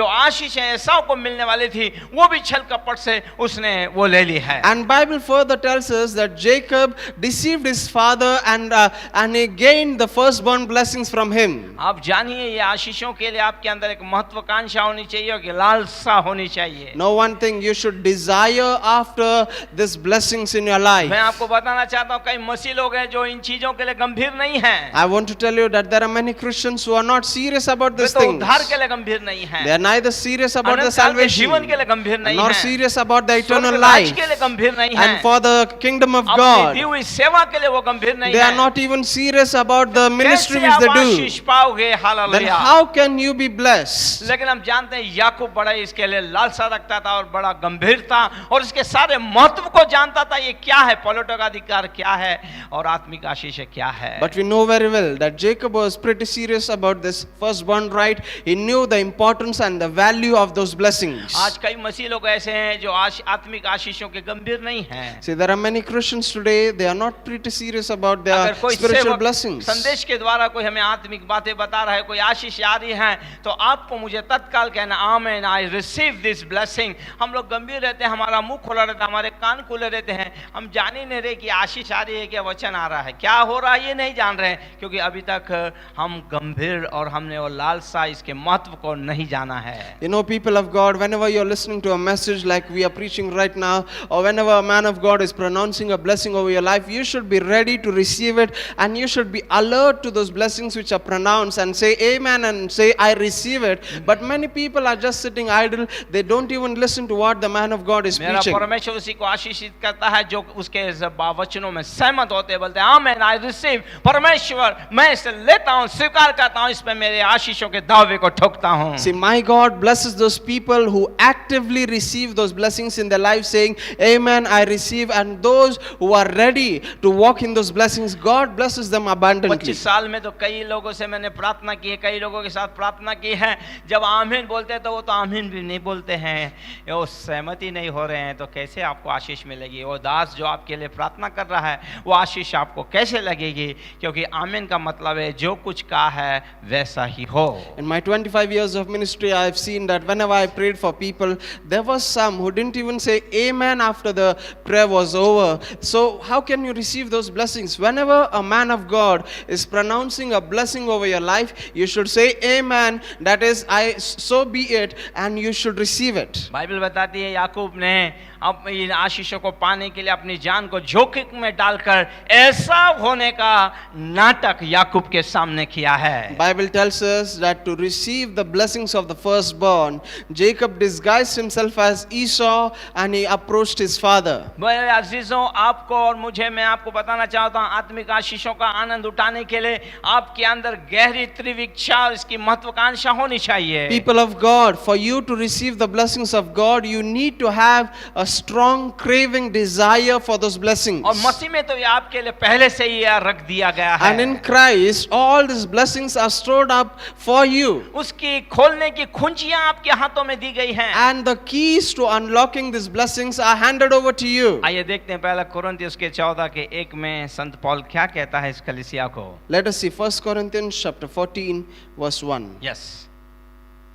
जो आशीष है एसाव को मिलने वाली थी वो भी छल कपट से उसने वो ले ली है। And Bible further tells us that Jacob deceived his father and he gained the firstborn blessings from him. आप जानिए ये आशीषों के लिए आपके अंदर एक महत्वाकांक्षा होनी चाहिए और कि लालसा होनी चाहिए। Know one thing, you should desire after these blessings in your life. मैं आपको बताना चाहता हूँ कई मसीह लोग हैं जो इन चीजों के लिए गंभीर नहीं हैं। I want to tell you that there are many Christians who are not serious about these वे तो things. उद्धार के लिए गंभीर नहीं हैं। They are neither serious about the अनंत काल के salvation, जीवन के लिए गंभीर नहीं nor हैं। serious about the eternal स्वर्ग राज्य life, के लिए गंभीर नहीं हैं। and for the kingdom of अपनी God. दी हुई सेवा के लिए वो गंभीर नहीं They are हैं। not even serious about the ministry कैसे which आप they do. आशीष पाओगे? Then hallelujah. how can you be blessed? लेकिन हम जानते हैं याकूब बड़ा इसके लिए लालसा रखता था और बड़ा गंभीर था और इसके सारे महत्व को जानता था। ये क्या है, पलटों का अधिकार क्या है और आत्मिक आशीष क्या है। But we know very well that Jacob was pretty serious about this firstborn right. He knew the importance and the value of those blessings. आज कई मसीह लोग ऐसे हैं जो आत्मिक आशीषों के गंभीर नहीं हैं। See, there are many Christians today, they are not pretty serious about their अगर कोई spiritual सेवक blessings. संदेश के द्वारा कोई हमें आत्मिक बातें बता रहा है, कोई आशीष आ रही है, तो आपको मुझे तत्काल कहना आमेन, आई रिसीव दिस ब्लेसिंग। हम लोग गंभीर रहते हैं, हमारा मुंह खुला रहता है, हमारे कान खुले रहते हैं, हम जान ही नहीं रहे कि आशीष आ रही है, क्या वचन आ रहा है, क्या हो रहा है, ये नहीं जान रहे हैं, क्योंकि अभी तक हम गंभीर और हमने वो लालसा इसके महत्व को नहीं जाना है। You know, people of God, whenever you're listening to a message like we are preaching right now, or whenever a man of God is pronouncing a blessing over your life, you should be ready to receive it, and you should be alert to those blessings which are pronounced and say amen and say I receive it. But many people are just sitting idle, they don't even listen to what the man of God is मेरा preaching. परमेश्वर उसी को आशीषित करता है जो उसके वचनों में सहमत होते, बोलते हैं आमेन, आई रिसीव। परमेश्वर मैं इसे लेता हूँ, स्वीकार करता हूँ, इस पे मेरे आशीषों के दावे को ठोकता हूँ। See, my God blesses those people who actively receive those blessings in their life, saying amen, I receive, and those who are ready to walk in those blessings, God blesses them abundantly. 25 साल में तो कई लोगों से मैंने प्रार्थना की है, कई लोगों के साथ प्रार्थना की है, जब आमीन बोलते हैं तो वो तो आमीन भी नहीं बोलते हैं, वो सहमति नहीं हो रहे हैं, तो कैसे आपको आशीष मिलेगी? वो दास जो आपके लिए प्रार्थना कर रहा है, वो आशीष आपको कैसे लगेगी? क्योंकि आमीन का मतलब है जो कुछ कहा है वैसा ही हो। In my 25 years of ministry, I have seen that whenever I prayed for people, there was some who didn't even say amen after the prayer was over. So how can you receive those blessings? Whenever a man of God is pronouncing a blessing over your life, you should say amen, that is, so be it, and you should receive it. Bible बताती है याकूब ने अब इन आशीषों को पाने के लिए अपनी जान को जोखिम में डालकर ऐसा होने का नाटक याकूब के सामने किया है। Bible tells us that to receive the blessings of the firstborn, Jacob disguised himself as Esau and he approached his father. मेरे अजीजों, आपको और मुझे, मैं आपको बताना चाहता हूँ, आत्मिक आशीषों का आनंद उठाने के लिए आपके अंदर गहरी तीव्र इच्छा और इसकी महत्वाकांक्षा होनी चाहिए। People of God, for you to receive the blessings of God, you need to have a strong craving desire for those blessings. और मसीह में तो ये आपके लिए पहले से ही रख दिया गया है। And in Christ, all these blessings are stored up for you. उसकी खोलने की कुंजियां आपके हाथों में दी गई हैं। And the keys to unlocking these blessings are handed over to you. आइए देखते हैं पहला कुरिन्थियों के 14:1 में संत पौल क्या कहता है इस कलीसिया को। Let us see 1 Corinthians chapter 14 verse 1. Yes.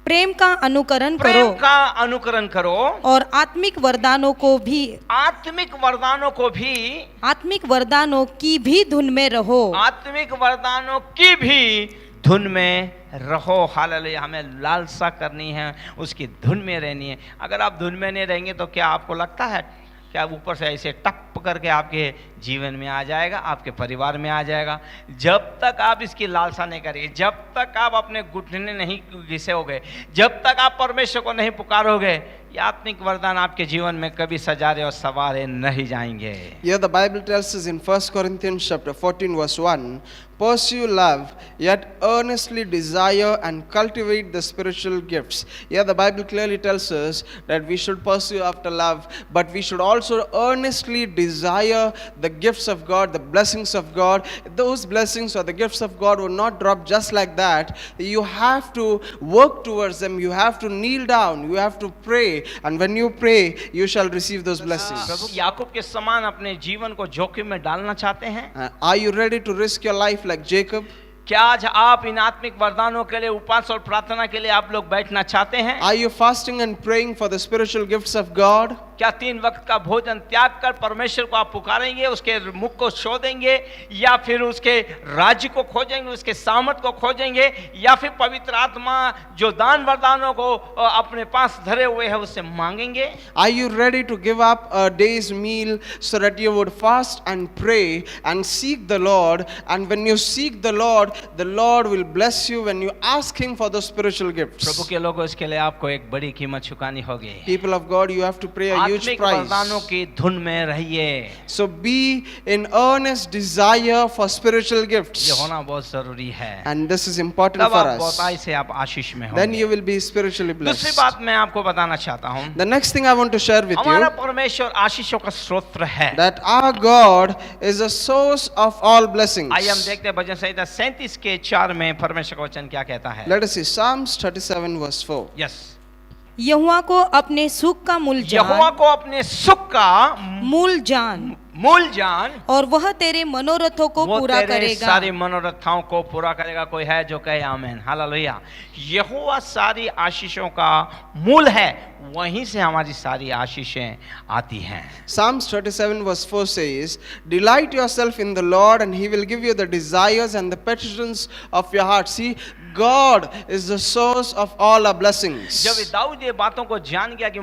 प्रेम का अनुकरण करो, प्रेम का अनुकरण करो और आत्मिक वरदानों को भी, आत्मिक वरदानों को भी, आत्मिक वरदानों की भी धुन में रहो, आत्मिक वरदानों की भी धुन में रहो। हालेलुया। हमें लालसा करनी है, उसकी धुन में रहनी है। अगर आप धुन में नहीं रहेंगे तो क्या आपको लगता है क्या ऊपर से ऐसे टप करके आपके जीवन में आ जाएगा, आपके परिवार में आ जाएगा? जब तक आप इसकी लालसा नहीं करेंगे, जब तक आप अपने घुटने नहीं घिसोगे, जब तक आप परमेश्वर को नहीं पुकारोगे, ये आत्मिक वरदान आपके जीवन में कभी सजारे और सवारे नहीं जाएंगे। Here the Bible tells us in 1 Corinthians chapter 14 verse 1, pursue love, yet earnestly desire and cultivate the spiritual gifts. Here the Bible clearly tells us that we should pursue after love, but we should also earnestly desire the gifts of God, the blessings of God. Those blessings or the gifts of God will not drop just like that. You have to work towards them. You have to kneel down. You have to pray. And when you pray, you shall receive those blessings. प्रभु याकूब के समान अपने जीवन को जोखिम में डालना चाहते हैं? Are you ready to risk your life like Jacob? क्या आज आप इन आत्मिक वरदानों के लिए उपवास और प्रार्थना के लिए आप लोग बैठना चाहते हैं? Are you fasting and praying for the spiritual gifts of God? क्या 3 वक्त का भोजन त्याग कर परमेश्वर को आप पुकारेंगे, उसके मुख को शोधेंगे, या फिर उसके राज्य को खोजेंगे, उसके सामर्थ को खोजेंगे, या फिर पवित्र आत्मा जो दान वरदानों को अपने पास धरे हुए है उससे मांगेंगे? Are you ready to give up a day's meal so that you would fast and pray and seek the Lord? And when you seek the Lord will bless you when you ask Him for the spiritual gifts. प्रभु के लोगों, इसके लिए आपको एक बड़ी कीमत चुकानी होगी। People of God, you have to pay a huge आत्मिक price. वरदानों की धुन में रहिए। So be in earnest desire for spiritual gifts. ये होना बहुत जरूरी है। And this is important तब for आप us. बहुतायत से आप आशीष में Then होंगे। you will be spiritually दूसरी blessed. बात मैं आपको बताना चाहता हूँ, The next thing I want to share with हमारा you, परमेश्वर आशीषों का स्रोत है। that our God is a source of all blessings. आइए हम देखते हैं भजन संहिता 37 के 4 में परमेश्वर का वचन क्या कहता है। Let us see Psalms 37 verse 4. Yes, यहोवा को अपने सुख का मूल यहोवा जान, को अपने सुख का मूल जान, जान, और वह तेरे मनोरथों को वो पूरा तेरे करेगा। सारी मनोरथाओं को पूरा करेगा। कोई है जो कहे आमीन, हालेलुया। यहोवा सारी आशीषों का मूल है, वहीं से हमारी सारी आशीषें आती हैं। Psalms 37 verse 4 says, "Delight yourself in the Lord and He will give you the desires and the petitions of your heart." See, God is the source of all our blessings. जब दाऊद ये बातों को जान गया कि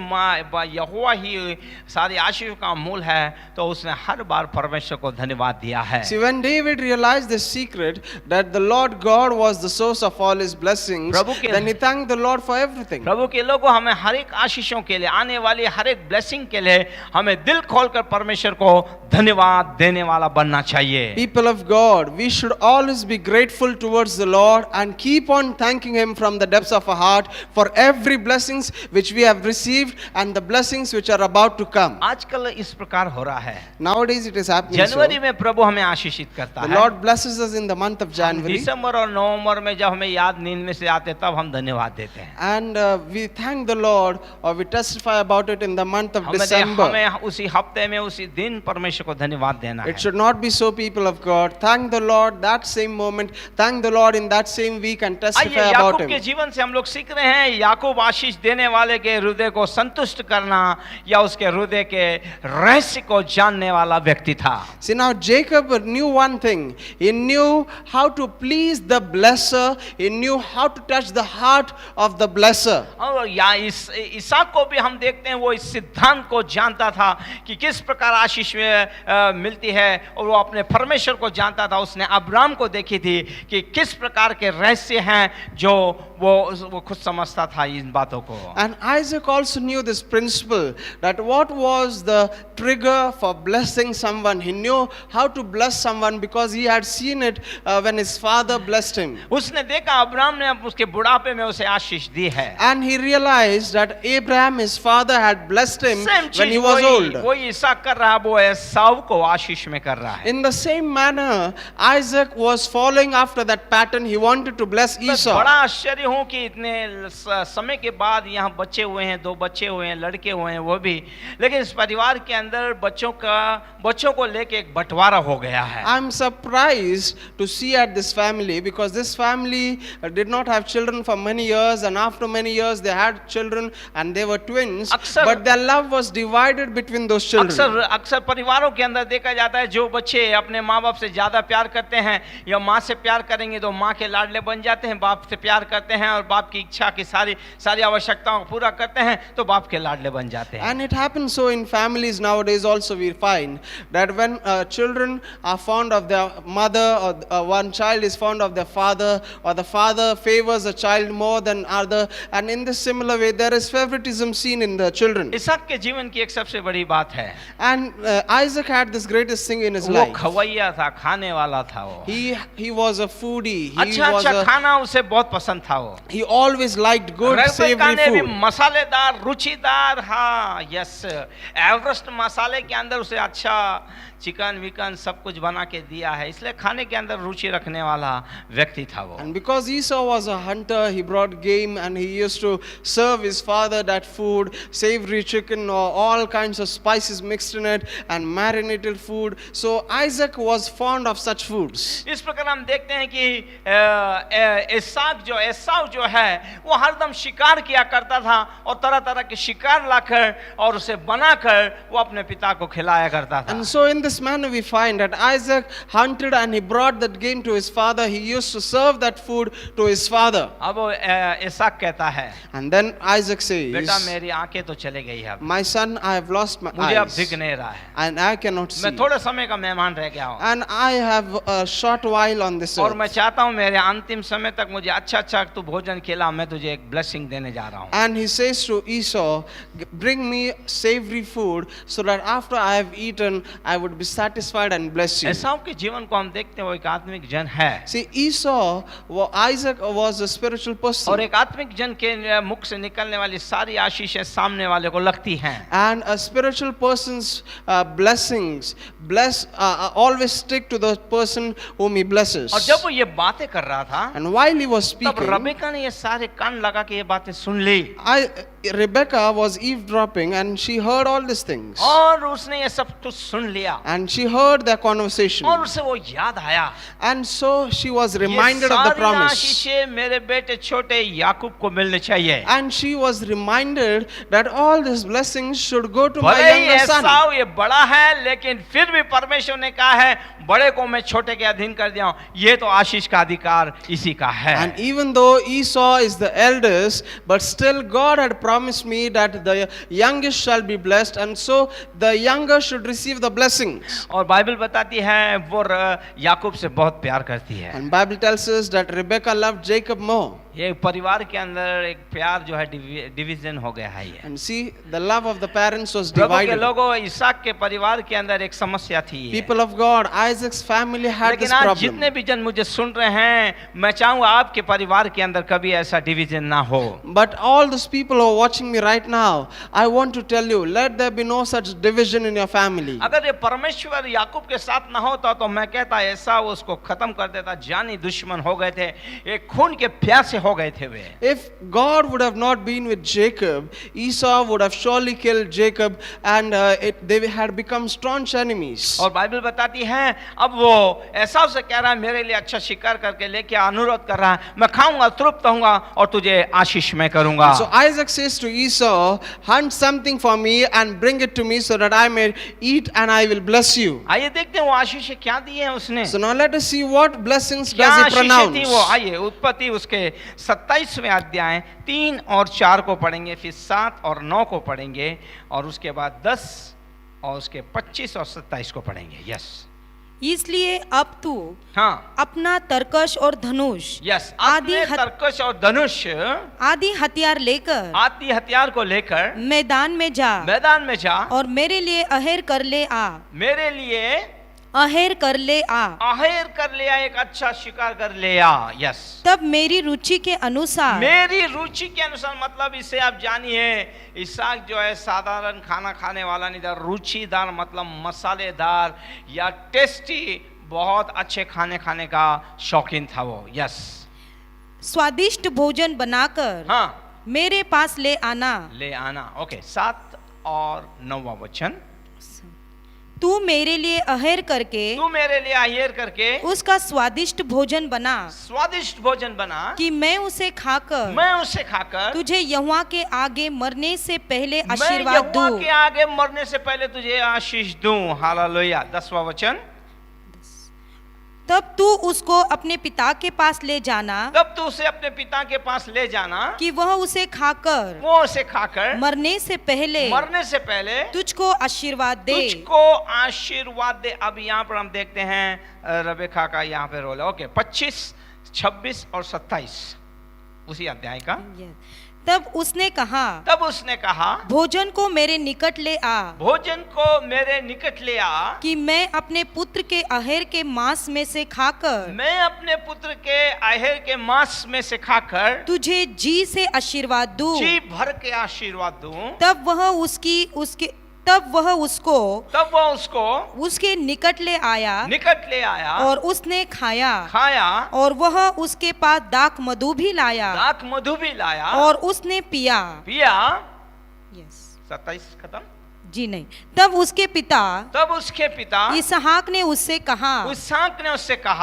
यहोवा ही सारी आशीषों का मूल है, तो उसने हर बार परमेश्वर को धन्यवाद दिया है। See, when David realized the secret that the Lord God was the source of all his blessings, then he thanked the Lord for everything. प्रभु के लोगों, हमें हर एक आशीषों के लिए, आने वाली हर एक ब्लेसिंग के लिए हमें दिल खोलकर परमेश्वर को धन्यवाद देने वाला बनना चाहिए। People of God, we should always be grateful towards the Lord and keep on thanking Him from the depths of our heart for every blessings which we have received and the blessings which are about to come. आजकल इस प्रकार हो रहा है। Nowadays it is happening so. जनवरी में प्रभु हमें आशीषित करता The है। Lord blesses us in the month of January. दिसंबर और नवंबर में जब हमें याद नींद में से आते तब हम धन्यवाद देते हैं। And we thank the Lord, or we testify about it in the month of December. हमें उसी हफ्ते में उसी दिन परमेश्वर को धन्यवाद देना है। It should not be so, people of God. Thank the Lord that same moment. Thank the Lord in that same week and testify आइए about याकूब के Him. जीवन से हम लोग सीख रहे हैं, याकूब आशीष देने वाले के हृदय को संतुष्ट करना या उसके हृदय के रहस्य को जानने वाला व्यक्ति था। See, now Jacob knew one thing. He knew how to please the blesser. He knew how to touch the heart of the blesser. और या इसहाक को भी हम देखते हैं, वो इस सिद्धांत को जानता था कि किस प्रकार आशीष मिलती है, और वो अपने परमेश्वर को जानता था। उसने अब्राम को देखी थी कि किस प्रकार के रहस्य हैं जो वो खुद समझता था इन बातों को। And Isaac also knew this principle, that what was the trigger for blessing someone. He knew how to bless someone because he had seen it when his father blessed him. उसने देखा अब्राम ने उसके बुढ़ापे में उसे आशीष दी है। And he realized that Abraham, his father, had blessed him when he was old. वही इसहाक कर रहा, वो एसाव को आशीष में कर रहा है। In the same manner, Isaac was following after that pattern. He wanted to bless Esau. बड़ा आश्चर्य हूँ कि इतने समय के बाद यहाँ बच्चे हुए हैं, 2 बच्चे हुए हैं, लड़के हुए हैं, वो भी, लेकिन इस परिवार के अंदर बच्चों को लेके एक बंटवारा हो गया है। I'm surprised to see at this family, because this family did not have children for many years, and after many years they had children and they were twins, but their love was divided between those children. अक्सर परिवारों के अंदर देखा जाता है, जो बच्चे अपने माँ बाप से ज्यादा प्यार करते हैं या माँ से प्यार करेंगे तो माँ के लाडले बन जाते हैं, बाप से प्यार करते हैं और बाप की इच्छा की सारी आवश्यकताओं को पूरा करते हैं तो बाप के लाडले बन जाते हैं। And it happens so in families nowadays also. We find that when children are fond of their mother, or one child is fond of their father, or the father favors a child more than other, and in this similar way there is favoritism seen in the children. इसहाक के जीवन की एक सबसे बड़ी बात है, And Isaac had this greatest thing in his वो life. खवैया था, खाने वाला था वो। He was a foodie. अच्छा खाना उसे बहुत पसंद था वो। He always liked good Rebecca savory ने भी food. मसालेदार रुचिदार, हाँ यस, एवरेस्ट मसाले के अंदर उसे अच्छा चिकन विकन सब कुछ बना के दिया है, इसलिए खाने के अंदर रुचि रखने वाला व्यक्ति था वो। And because Esau was a hunter, he brought game and he used to serve his father that food, savory chicken or all kinds of spices mixed in it and marinated food. So Isaac was fond of such foods. इस प्रकार हम देखते हैं कि एसाव जो है वो हरदम शिकार किया करता था और तरह तरह के शिकार लाकर और उसे बनाकर वो अपने पिता को खिलाया करता था। And so in this manner we find that Isaac hunted and he brought that game to his father. He used to serve that food to his father. अब एसाक कहता है, And then Isaac बेटा says, मेरी आंखें तो चले गई है, my son, I have lost my मुझे अब eyes दिख नहीं रहा है, and I cannot see. मैं थोड़े समय का मेहमान रह गया हूँ And I have a short while on this और मैं earth. चाहता हूँ मेरे अंतिम समय तक मुझे अच्छा अच्छा तू भोजन खिला, मैं तुझे एक ब्लेसिंग देने जा रहा हूँ। And he says to Esau, bring me savory food so that after I have eaten, I would be satisfied and bless you. एसाव के जीवन को हम देखते हैं, वो एक आत्मिक जन है See, Isaac was a spiritual और person. एक आत्मिक जन के मुख से निकलने वाली सारी आशीषें सामने वाले को लगती हैं। And a spiritual person's blessings always stick to the person whom he blesses. और जब वो ये बातें कर रहा था And while he was तब speaking, रबेका ने ये सारे कान लगा के ये बातें सुन ली Rebecca was eavesdropping and she heard all these things. और उसने ये सब कुछ सुन लिया And she heard their conversation. और उसे वो याद आया, And so she was ये reminded of the सारी promise. आशीषें मेरे बेटे छोटे याकूब को मिलने चाहिए। And she was reminded that all these blessings should go to my भले ही younger son. एसाव ये बड़ा है, लेकिन फिर भी परमेश्वर ने कहा है बड़े को मैं छोटे के अधीन कर दिया हूं, ये तो आशीष का अधिकार इसी का है। And even though Esau is the eldest, but still God had promised me that the youngest shall be blessed, and so the younger should receive the blessings. और बाइबल बताती है वो याकूब से बहुत प्यार करती है। And Bible tells us that Rebecca loved Jacob more. ये परिवार के अंदर एक प्यार जो है डिवीजन हो गया है ये। And see, the love of the parents was प्रभु के divided. लोगों, इसहाक के परिवार के अंदर एक समस्या थी ये। People of God, Isaac's family had लेकिन this आज problem. जितने भी जन मुझे सुन रहे हैं, मैं चाहूंगा आपके परिवार के अंदर कभी ऐसा डिवीजन ना हो। But all those people who are watching me right now, I want to tell you, let there be no such division in your family. अगर ये परमेश्वर याकूब के साथ ना होता तो मैं कहता ऐसा उसको खत्म कर देता, जानी दुश्मन हो गए थे, एक खून के प्यासे हो गए थे वे। If God would have not been with Jacob, Esau would have surely killed Jacob, and they had become staunch enemies. और बाइबल बताती है अब वो एसाव से कह रहा है मेरे लिए अच्छा शिकार करके लेके अनुरोध कर रहा है, मैं खाऊंगा तृप्त होऊंगा और तुझे आशीष मैं करूंगा। So Isaac says to Esau, hunt something for me and bring it to me so that I may eat and I will bless you. आइए देखते हैं वो आशीष क्या दी है उसने। So now let us see what blessings क्या does he आशीष थी pronounce. वो। आइए उत्पत्ति उसके 27वें अध्याय 3 और 4 को पढ़ेंगे, फिर 7 और 9 को पढ़ेंगे और उसके बाद 10 और उसके 25 और 27 को पढ़ेंगे। यस, इसलिए अब तू हाँ अपना तरकश और धनुष यस आदि तरकश और धनुष आदि हथियार लेकर आदि हथियार को लेकर मैदान में जा और मेरे लिए अहेर कर ले आ। मेरे लिए अहेर कर ले आ। अहेर कर ले आ, एक अच्छा शिकार कर ले आ। यस, तब मेरी रुचि के अनुसार मतलब इसे आप जानिए, इसहाक जो है साधारण खाना खाने वाला नहीं था, रुचिदार मतलब मसालेदार या टेस्टी, बहुत अच्छे खाने का शौकीन था वो। यस, स्वादिष्ट भोजन बनाकर हाँ मेरे पास ले आना। ओके, 7 और 9वां वचन। तू मेरे लिए अहेर करके उसका स्वादिष्ट भोजन बना कि मैं उसे खाकर तुझे यहोवा के आगे मरने से पहले आशीर्वाद तुझे आशीष दूं। हालेलुया। 10वां वचन। तब तू उसको अपने पिता के पास ले जाना कि वह उसे खाकर मरने से पहले तुझको आशीर्वाद दे। अब यहाँ पर हम देखते हैं रबेका का यहाँ पे रोल है। ओके, 25, 26 और 27 उसी अध्याय का। तब उसने कहा भोजन को मेरे निकट ले आ, भोजन को मेरे निकट ले आ, कि मैं अपने पुत्र के अहेर के मांस में से खाकर, मैं अपने पुत्र के अहेर के मांस में से खाकर तुझे जी से आशीर्वाद दूं, जी भर के आशीर्वाद दूं। तब वह उसको उसके निकट ले आया और उसने खाया और वह उसके पास दाख मधु भी लाया और उसने पिया। यस 27 खत्म जी नहीं। तब उसके पिता इसहाक ने उससे कहा,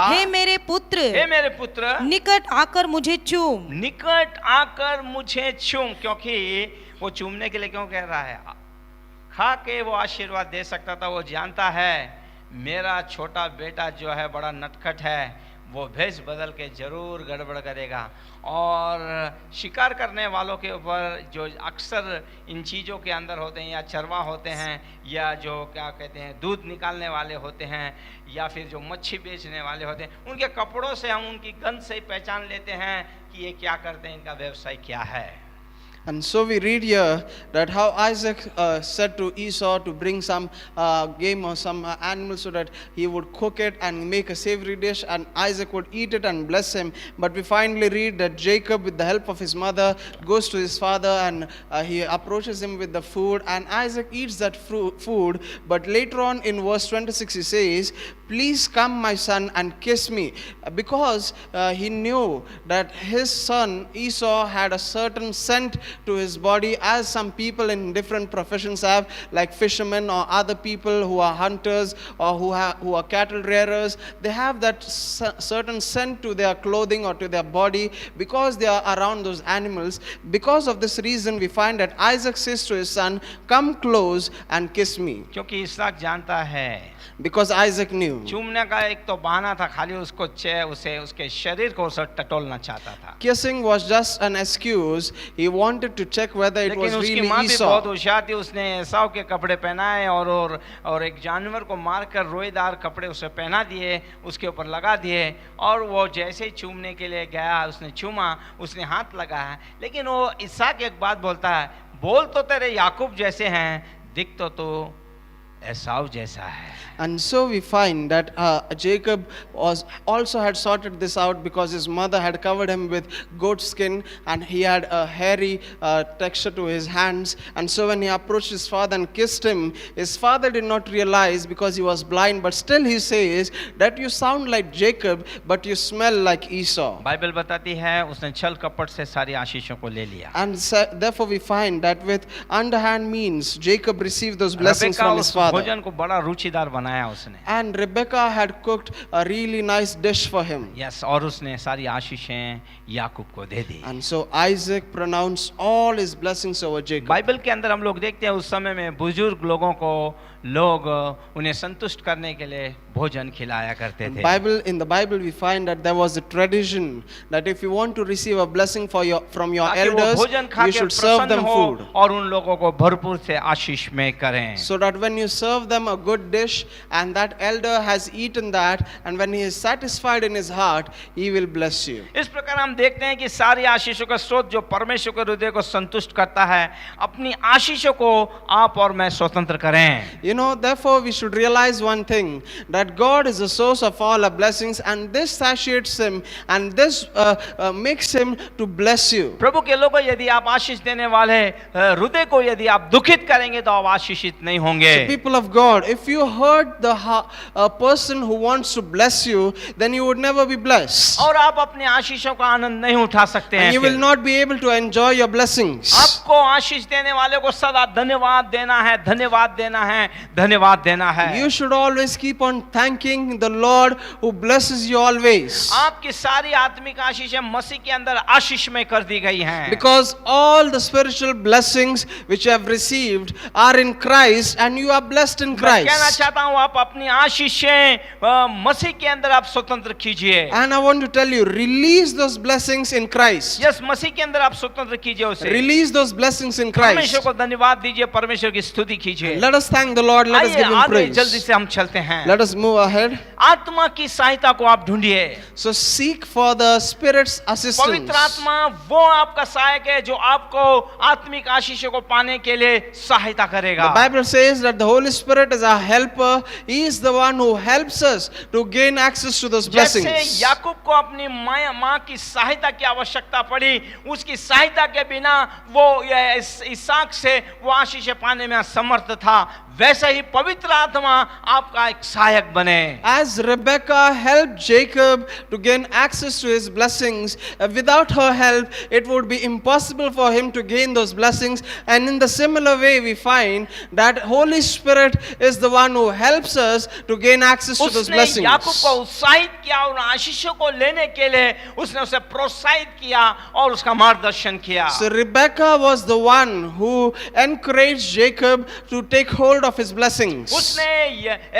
हे मेरे पुत्र, निकट आकर मुझे चूम। क्योंकि वो चूमने के लिए क्यों कह रहा है? खा के वो आशीर्वाद दे सकता था। वो जानता है मेरा छोटा बेटा जो है बड़ा नटखट है, वो भेष बदल के जरूर गड़बड़ करेगा। और शिकार करने वालों के ऊपर जो अक्सर इन चीज़ों के अंदर होते हैं, या चरवा होते हैं, या जो क्या कहते हैं दूध निकालने वाले होते हैं, या फिर जो मच्छी बेचने वाले होते हैं, उनके कपड़ों से हम उनकी गंध से ही पहचान लेते हैं कि ये क्या करते हैं, इनका व्यवसाय क्या है। And so we read here that how Isaac said to Esau to bring some game or some animal so that he would cook it and make a savory dish, and Isaac would eat it and bless him. But we finally read that Jacob, with the help of his mother, goes to his father and he approaches him with the food, and Isaac eats that food. But later on in verse 26 he says, "Please come, my son, and kiss me," because he knew that his son Esau had a certain scent to his body, as some people in different professions have, like fishermen or other people who are hunters or who are cattle rearers. They have that certain scent to their clothing or to their body because they are around those animals. Because of this reason we find that Isaac says to his son, "Come close and kiss me." क्योंकि इसहाक जानता है, because Isaac knew. चूमने का एक तो बहाना था, खाली उसे उसके शरीर को उसे टटोलना चाहता था। Kissing was just an excuse. He wanted to check whether it was really माँ भी Esau. बहुत होशियार थी, उसने एसाव के कपड़े पहनाए और एक जानवर को मारकर रोएदार कपड़े उसे पहना दिए, उसके ऊपर लगा दिए, और वो जैसे ही चूमने के लिए गया उसने चूमा, उसने हाथ लगाया। लेकिन वो इसहाक एक बात बोलता है, बोल तो तेरे याकूब जैसे हैं, दिख तो एसाव जैसा है। And so we find that Jacob also had sorted this out because his mother had covered him with goat skin and he had a hairy texture to his hands. And so when he approached his father and kissed him, his father did not realize because he was blind, but still he says that you sound like Jacob but you smell like Esau. Bible बताती है उसने छल कपट से सारी आशीषों को ले लिया। And therefore we find that with underhand means Jacob received those blessings from his father. भोजन को बड़ा रुचिदार बनाया उसने। And Rebecca had cooked a really nice dish for him. Yes, और उसने सारी आशीषें याकूब को दे दी। And so Isaac pronounced all his blessings over Jacob. Bible के अंदर हम लोग देखते हैं उस समय में बुजुर्ग लोगों को लोग उन्हें संतुष्ट करने के लिए भोजन खिलाया करते थे। In the Bible we find that there was a tradition that if you want to receive a blessing from your elders, you should serve them food. और उन लोगों को भरपूर से आशीष में करें। So that when you serve them a good dish and that elder has eaten that and when he is satisfied in his heart, he will bless you. इस प्रकार हम देखते हैं कि सारी आशीषों का स्रोत जो परमेश्वर के हृदय को संतुष्ट करता है, अपनी आशीषों को आप और मैं स्वतंत्र करें। You know, therefore we should realize one thing, that God is the source of all our blessings and this satiates him and this makes him to bless you. प्रभु के लोगों, यदि आप आशीष देने वाले हृदय को यदि आप दुखित करेंगे तो आप आशीषित नहीं होंगे। So people of God, if you hurt a person who wants to bless you, then you would never be blessed. और आप अपने आशीषों का आनंद नहीं उठा सकते हैं। And you will not be able to enjoy your blessings. आपको आशीष देने वाले को सदा धन्यवाद देना है, धन्यवाद देना है, धन्यवाद देना है। You should always keep on thanking the Lord who blesses you always. आपकी सारी आत्मिक आशीषें मसीह के अंदर आशीष में कर दी गई हैं। Because all the spiritual blessings which you have received are in Christ and you are blessed blessed in मैं कहना Christ. चाहता हूँ आप अपनी आशीषें मसीह के अंदर आप स्वतंत्र कीजिए। And I want to tell you, release those blessings in Christ. Yes, मसीह के अंदर आप स्वतंत्र कीजिए उसे। Release those blessings in Christ. परमेश्वर को धन्यवाद दीजिए, परमेश्वर की स्तुति कीजिए। Let us thank the Lord. Let us आइए give Him आगे praise. जल्दी से हम चलते हैं। Let us move ahead. आत्मा की सहायता को आप ढूंढिए। So seek for the Spirit's assistance. पवित्र आत्मा वो आपका सहायक है जो आपको आत्मिक आशीषों को पाने के लिए सहायता करेगा। The Bible says that the Holy Spirit is our helper. He is the one who helps us to gain access to those blessings. जैसे याकूब को अपनी माँ की सहायता की आवश्यकता पड़ी, उसकी सहायता के बिना वो इसहाक से वो आशीषें पाने में असमर्थ था, वैसे ही पवित्र आत्मा आपका एक सहायक बने। As Rebecca helped Jacob to gain access to his blessings, without her help, it would be impossible for him to gain those blessings. And in the similar way, we find that Holy Spirit is the one who helps us to gain access to those blessings. उसने याकूब को उत्साहित किया और आशीषों को लेने के लिए उसने उसे प्रोत्साहित किया और उसका मार्गदर्शन किया। So Rebecca was the one who encouraged Jacob to take hold of his blessings. उसने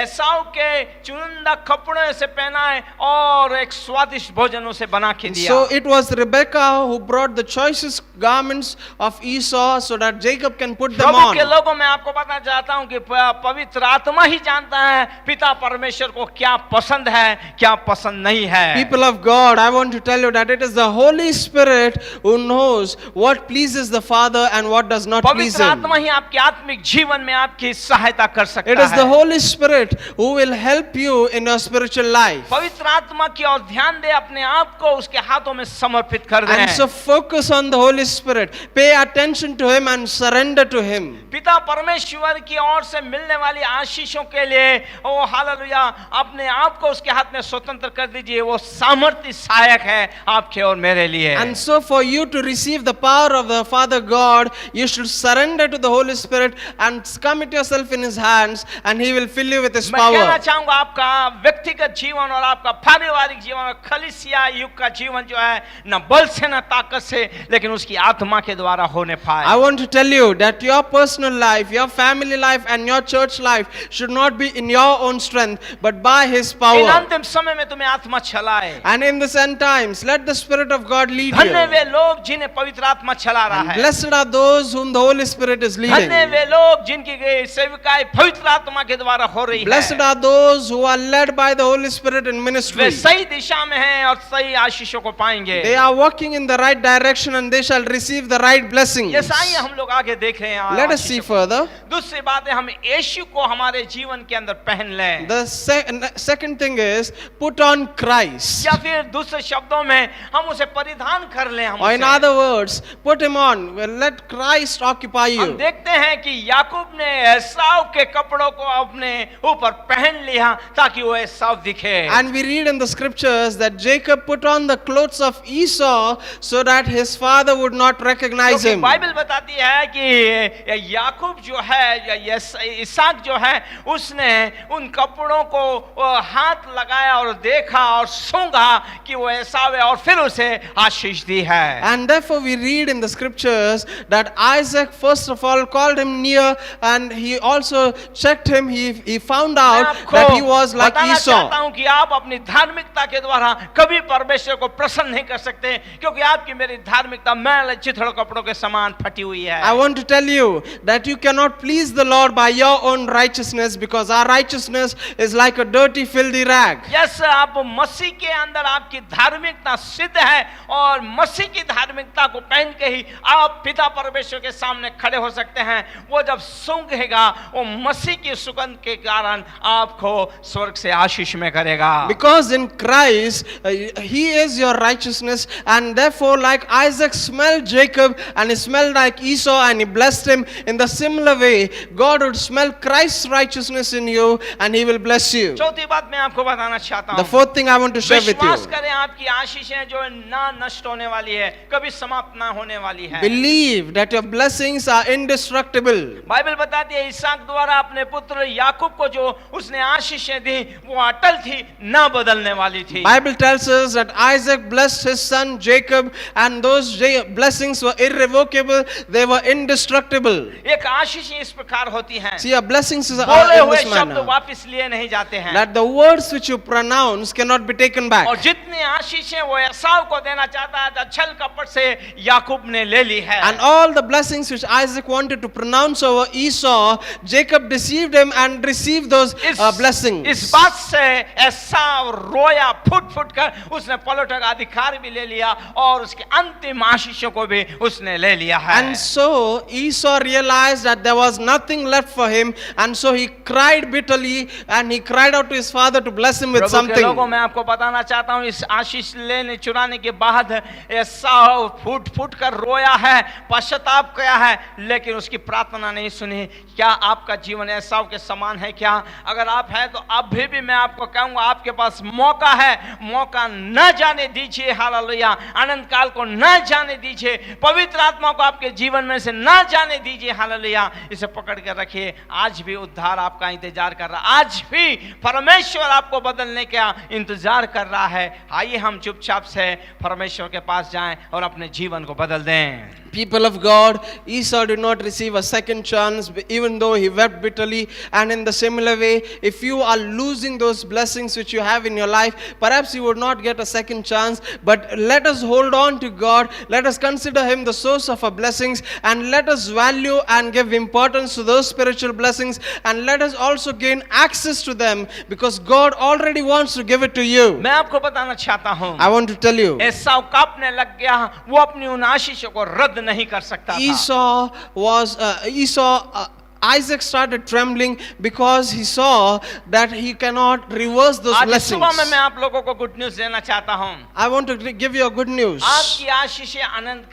एसाव के चुनिंदा कपड़े से पहनाए और एक स्वादिष्ट भोजन उसे बना के दिया। So it was Rebecca who brought the choicest garments of Esau so that Jacob can put them Prabhu on. के लोगों में आपको बताना चाहता हूं कि पवित्र आत्मा ही जानता है पिता परमेश्वर को क्या पसंद है, क्या पसंद नहीं है। People of God, I want to tell you that it is the Holy Spirit who knows what pleases the Father and what does not please पवित्र Him. आत्मा ही आपके आत्मिक जीवन में आपकी सहायता कर सकता है। It is the Holy Spirit who will help you in your spiritual life. पवित्र आत्मा की ओर ध्यान दे, अपने आप को उसके हाथों में समर्पित कर दे। And so focus on the Holy Spirit. Pay attention to Him and surrender to Him. पिता परमेश्वर की ओर से मिलने वाली आशीषों के लिए ओ हालेलुया अपने आप को उसके हाथ में स्वतंत्र कर दीजिए। वो सामर्थ्य सहायक है आपके और मेरे लिए। And so for you to receive the power of the Father God, you should surrender to the Holy Spirit and commit yourself in His hands, and He will fill you with His मैं कहना power. चाहूंगा आपका व्यक्तिगत जीवन और आपका पारिवारिक जीवन और कलीसिया युग का जीवन जो है न बल से न ताकत से लेकिन उसकी आत्मा के द्वारा होने पाए। I want to tell you that your personal life, your family life and your church life should not be in your own strength but by His in power. अंतिम समय में तुम्हें आत्मा चलाए। And in this end times, let the Spirit of God lead धन्य you. वे लोग जिन्हें पवित्र आत्मा चला रहा And है। blessed are those whom the Holy Spirit is leading. धन्य वे लोग जिनकी सेविकाएं पवित्र आत्मा के द्वारा हो रही Blessed है। are those who are led by the Holy Spirit in way ministry. सही दिशा में हैं और सही आशीषों को पाएंगे। They are walking in the right direction and they shall receive the right blessings. ये आइए हम लोग आगे देख रहे हैं। Let us see further. दूसरी बात है हम यीशु को हमारे जीवन के अंदर पहन लें। The second thing is put on Christ. या फिर दूसरे शब्दों में हम उसे परिधान कर लें। हम Or in उसे। other words, put him on. Well, let Christ occupy हम you. देखते हैं कि याकूब ने एसाव के कपड़ों को अपने ऊपर पहन लिया ताकि वो एसाव दिखे। And we read in the scriptures that Jacob put on the clothes of Esau so that his father would not recognize क्योंकि him. बाइबल बताती है कि याकूब जो है या इसहाक जो है उसने उन कपड़ों को हाथ लगाया और देखा और सूंघा कि वो एसाव है और फिर उसे आशीष दी है। And therefore we read in the scriptures that Isaac first of all called him near and he also checked him. He found out that he was like बताना Esau. चाहता हूं कि आप अपनी धार्मिकता के द्वारा कभी परमेश्वर को प्रसन्न नहीं कर सकते क्योंकि आपकी मेरी धार्मिकता मैल चिथड़ कपड़ों के समान फटी हुई है। I want to tell you that you cannot please the Lord by your own righteousness because our righteousness is like a dirty filthy rag. Yes आप मसीह के अंदर आपकी धार्मिकता सिद्ध है और मसीह की धार्मिकता को पहन के ही आप पिता परमेश्वर के सामने खड़े हो सकते हैं। वो जब सूंघेगा वो मसीह की सुगंध के कारण आपको स्वर्ग से आशीष में करेगा। Because in Christ he is your righteousness and therefore like Isaac smelled Jacob and he smelled like Esau and he blessed him, in the similar way God would smell Christ's righteousness in you and he will bless you. चौथी बात मैं आपको बताना चाहता The हूँ fourth thing I want to share with विश्वास you. करें आपकी आशीषें जो ना नष्ट होने वाली है, कभी समाप्त ना होने वाली है। Believe that your blessings are indestructible. Bible बताती है इसहाक द्वारा अपने पुत्र याकूब को जो उसने आशीषें दी वो अटल थी, ना बदलने वाली थी। Bible tells us that Isaac blessed his son Jacob, and those blessings were irrevocable, they were indestructible. एक आशीषें इस प्रकार होती हैं, See, your blessings are बोले in हुए this शब्द manner, वापस लिए नहीं जाते हैं, that the words which you pronounce cannot be taken back. और जितनी आशीषें वो एसाव को देना चाहता है छल कपट से याकूब ने ले ली है। And all the blessings which Isaac wanted to pronounce over Esau, Jacob deceived him and received those blessings. इस बात से एसाव रोया फुट फुट कर, उसने पलटन का अधिकार भी ले लिया और उसके अंतिम आशीषों को भी उसने ले लिया है। And so Esau realized that there was nothing left for him, and so he cried bitterly and he cried out to his father to bless him with प्रभु के लोगों, something. मैं आपको बताना चाहता हूँ इस आशीष लेने चुराने के बाद एसाव फूट फूट कर रोया है, पश्चाताप किया है, लेकिन उसकी प्रार्थना नहीं सुनी। क्या आपका जीवन एसाव के समान है क्या? अगर आप हैं तो अभी भी मैं आपको कहूंगा आपके पास मौका है, मौका न जाने दीजिए। हालेलुया। अनंत काल को न जाने दीजिए, पवित्र आत्मा को आपके जीवन में से न जाने दीजिए। हालेलुया। इसे पकड़ कर रखिए। आज भी उद्धार आपका इंतजार कर रहा है, आज भी परमेश्वर आपको बदलने का इंतजार कर रहा है। आइए हम चुपचाप से परमेश्वर के पास जाएं और अपने जीवन को बदल दें। People of God, Esau did not receive a second chance, even though he wept bitterly. And in the similar way, if you are losing those blessings which you have in your life, perhaps you would not get a second chance. But let us hold on to God. Let us consider Him the source of our blessings, and let us value and give importance to those spiritual blessings. And let us also gain access to them, because God already wants to give it to you. मैं आपको बताना चाहता हूँ, I want to tell you, एसाव कांपने लग गया, वो अपनी उन आशीषों को रद्द नहीं कर सकता था। Isaac started trembling because he saw that he cannot reverse those blessings. सुबह में मैं आप लोगों को गुड न्यूज़ देना चाहता हूँ। I want to give you a good news. आपकी आशीषें अनंत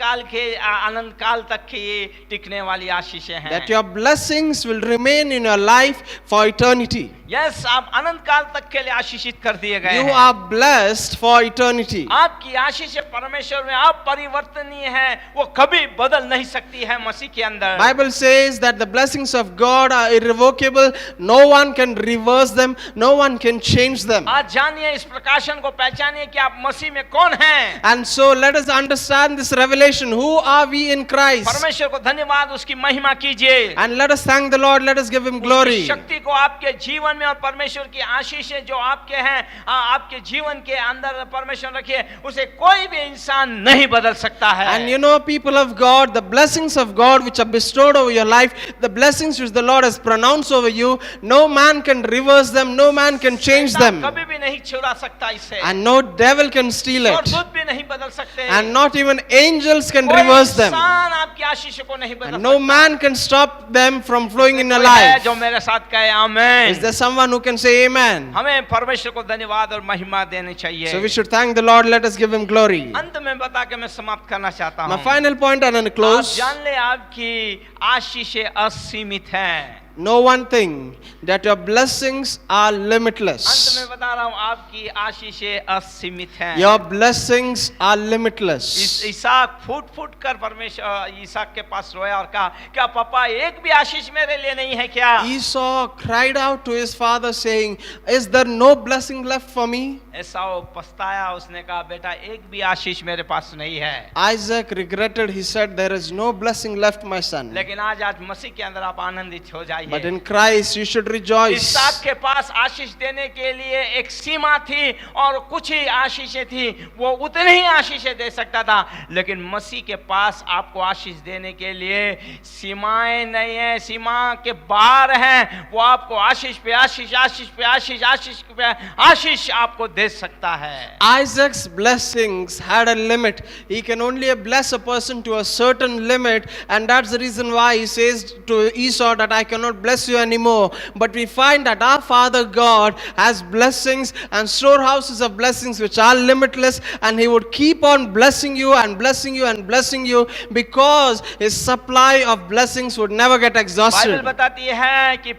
काल तक की ये टिकने वाली आशीषें हैं। That your blessings will remain in your life for eternity. Yes, आप अनंत काल तक के लिए आशीषित कर दिए गए You हैं। are blessed for eternity. आपकी आशीषें परमेश्वर में आप परिवर्तनीय हैं, वो कभी बदल नहीं सकती है मसीह के अंदर। Bible says that the blessings of God are irrevocable. No one can reverse them. No one can change them. आज जानिए, इस प्रकाशन को पहचानिए कि आप मसीह में कौन हैं। And so let us understand this revelation. Who are we in Christ? परमेश्वर को धन्यवाद, उसकी महिमा कीजिए। And let us thank the Lord. Let us give Him glory. शक्ति को आपके जीवन में और परमेश्वर की आशीषें जो आपके हैं, आपके जीवन के अंदर परमेश्वर रखिए, उसे कोई भी इंसान नहीं बदल सकता है। And you know, people of God, the blessings of God which are bestowed over your life, the blessings which the Lord has pronounced over you, no man can reverse them, no man can change them, कभी भी नहीं चुरा सकता इसे, and no devil can steal और it, दूत भी नहीं बदल सकते, and not even angels can कोई reverse them, इंसान आपकी आशीषों को नहीं बदल and no सकता। man can stop them from flowing in your कोई है life. जो मेरे साथ कहे आमेन। Is there someone who can say amen? हमें परमेश्वर को धन्यवाद और महिमा देनी चाहिए। So we should thank the Lord. Let us give Him glory. अंत में बता के मैं समाप्त करना चाहता My हूँ। final point and then आप close. जान ले आपकी आशीषें असीमित हैं। Know one thing, that your blessings are limitless. अंत में बता रहा हूँ, आपकी आशीषें असीमित हैं। Your blessings are limitless. इसहाक फूट फूट कर परमेश्वर इसहाक के पास रोया और कहा, क्या पापा एक भी आशीष मेरे लिए नहीं है क्या? Esau cried out to his father saying, is there no blessing left for me? एसाव पछताया, उसने कहा, बेटा एक भी आशीष मेरे पास नहीं है। Isaac regretted, he said, there is no blessing left, my son. लेकिन आज मसीह के अंदर आप आनंदित हो जाइए। But in Christ you should rejoice. इसहाक के पास आशीष देने के लिए एक सीमा थी और कुछ ही आशीषें थी, वो उतनी ही आशीषें दे सकता था, लेकिन मसीह के पास आपको आशीष देने के लिए सीमाएं नहीं है, सीमा के बाहर हैं। वो आपको आशीष पे आशीष, आशीष पे आशीष, आशीष पे आशीष आपको दे सकता है। Isaac's blessings had a limit. He can only bless a person to a certain limit, and that's the reason why he says to Esau that I cannot cannot bless you anymore. But we find that our Father God has blessings and storehouses of blessings which are limitless, and He would keep on blessing you and blessing you and blessing you, because His supply of blessings would never get exhausted. Bible बताती है कि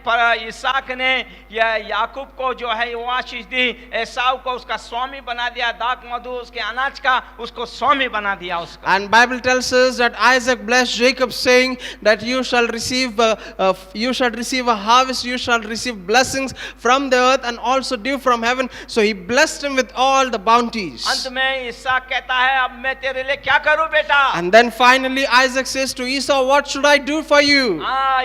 इसहाक ने या याकूब को जो है वो आशीष दी, एसाव को उसका स्वामी बना दिया, दाख मधु उसके अनाज का उसको स्वामी बना दिया उसका. And Bible tells us that Isaac blessed Jacob, saying that you shall receive a harvest, you shall receive blessings from the earth and also dew from heaven. So he blessed him with all the bounties. अंत में इसहाक कहता है अब मैं तेरे लिए क्या करूं बेटा. And then finally Isaac says to Esau, what should I do for you?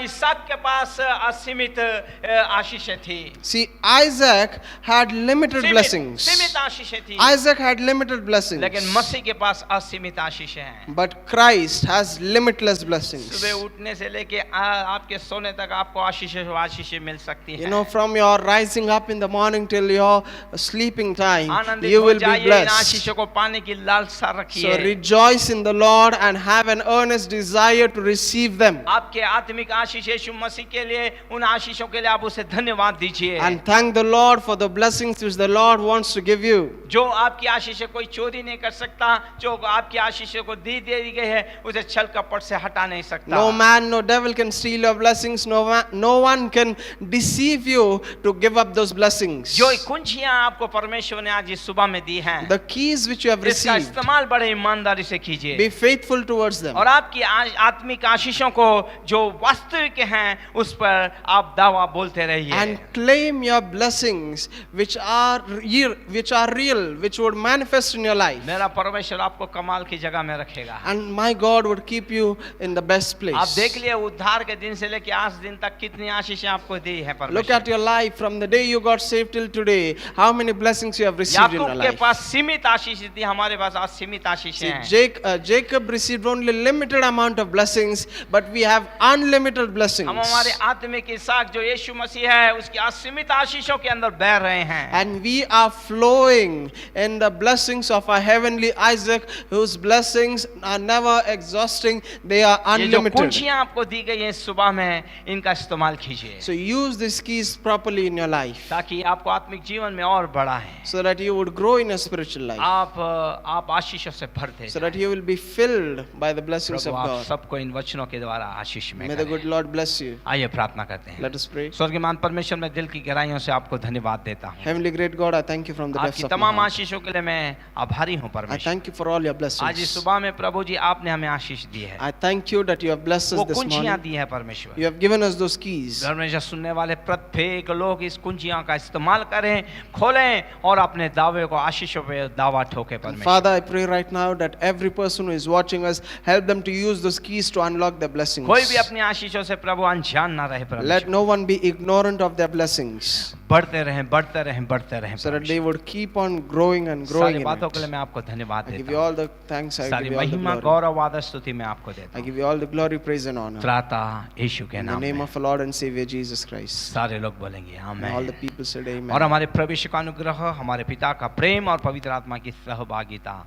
इसहाक के पास असीमित आशीषें थी. See, Isaac had limited blessings. सीमित आशीषें थी. Isaac had limited blessings. लेकिन मसीह के पास असीमित आशीषें हैं. But Christ has limitless blessings. सुबह उठने से लेके आपके सोने तक आपको आशीषें मिल सकती हैं. You know, from your rising up in the morning till your sleeping time, you will be blessed. आशीषों को पाने की लालसा रखिए. So rejoice in the Lord and have an earnest desire to receive them. आपके आत्मिक आशीष यीशु मसीह के लिए, उन आशीषों के लिए आप उसे धन्यवाद दीजिए. And thank the Lord for the blessings which the Lord wants to give you. जो आपकी आशीषें कोई चोरी नहीं कर सकता, जो आपकी आशीषों को दी गई है, उसे छल कपट से हटा नहीं सकता. No man, no devil can steal your blessings. No one can deceive you to give up those blessings. जो कुंजियां आपको परमेश्वर ने आज इस सुबह में दी हैं, The keys which you have इसका received, इस्तेमाल बड़े ईमानदारी से कीजिए. be faithful towards them. और आपकी आत्मिक आशीषों को जो वास्तविक हैं उस पर आप दावा बोलते रहिए. And claim your blessings which are real, which would manifest in your life. मेरा परमेश्वर आपको कमाल की जगह में रखेगा. And my God would keep you in the best place. आप देख लिए उद्धार के दिन से लेके आज दिन तक कितनी आशीषें आपको दी है परमेश्वर. Look at your life from the day you got saved till today. How many blessings you have received in your याकूब के life? पास सीमित आशीष थी, हमारे पास असीमित आशीषें हैं. Jacob received only limited amount of blessings, but we have unlimited blessings. हम हमारे आत्मिक इसहाक जो यीशु मसीह है उसकी असीमित आशीषों के अंदर बह रहे हैं. And we are flowing in the blessings of our heavenly Isaac, whose blessings are never exhausting. They are ये जो unlimited. कुंजियां आपको दी गई हैं सुबह में, इनका इस्तेमाल कीजिए. So use these keys properly in your life, ताकि आपको आत्मिक जीवन में और बढ़ा है. so that you would grow in a spiritual life, आप आशीषों से भरते so that you will be filled by the blessings of प्रभु आप God. सबको इन वचनों के द्वारा आशीष में May the करें. good Lord bless you. आइए प्रार्थना करते हैं. Let us pray. स्वर्गीय परमेश्वर, मैं दिल की गहराइयों से आपको धन्यवाद देता हूँ. Heavenly great God, I thank you from the depths आपकी of my तमाम heart. आशीषों के लिए मैं आभारी हूँ I परमेश्वर. thank you for all your आज इस blessings. सुबह में प्रभु जी आपने हमें आशीष दी है. I thank you that you have blessed वो us this कुंजियां morning. दी है परमेश्वर. You have given us those keys. घर में जो सुनने वाले प्रत्येक लोग इस कुंजियां का इस्तेमाल करें, खोलें और अपने दावे को आशीषों पे दावा ठोके परमेश्वर. Father, I pray right now that every person who is watching us, help them to use those keys to unlock their blessings. कोई भी अपनी आशीषों से प्रभु अनजान ना रहे Let परमेश्वर. no one be ignorant of their blessings, बढ़ते रहें, बढ़ते रहें, बढ़ते रहें so that परमेश्वर. they would keep on growing and growing सारी in बातों के लिए it. मैं आपको धन्यवाद I give देता you हूँ. all the thanks, I सारी give you all the महिमा, glory. गौरव, आदर, स्तुति मैं आपको देता I हूँ. give you all the glory, praise and honor. त्राता यीशु के In the नाम name में of our Lord and Savior Jesus Christ. सारे लोग बोलेंगे And all the आमीन. people said और amen. हमारे प्रभु का अनुग्रह, हमारे पिता का प्रेम और पवित्र आत्मा की सहभागिता,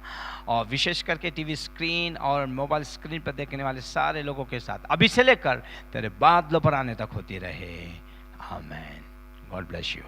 और विशेष करके टीवी स्क्रीन और मोबाइल स्क्रीन पर देखने वाले सारे लोगों के साथ अभी से लेकर तेरे बादलों पर आने तक होती रहे. आमीन. God bless you.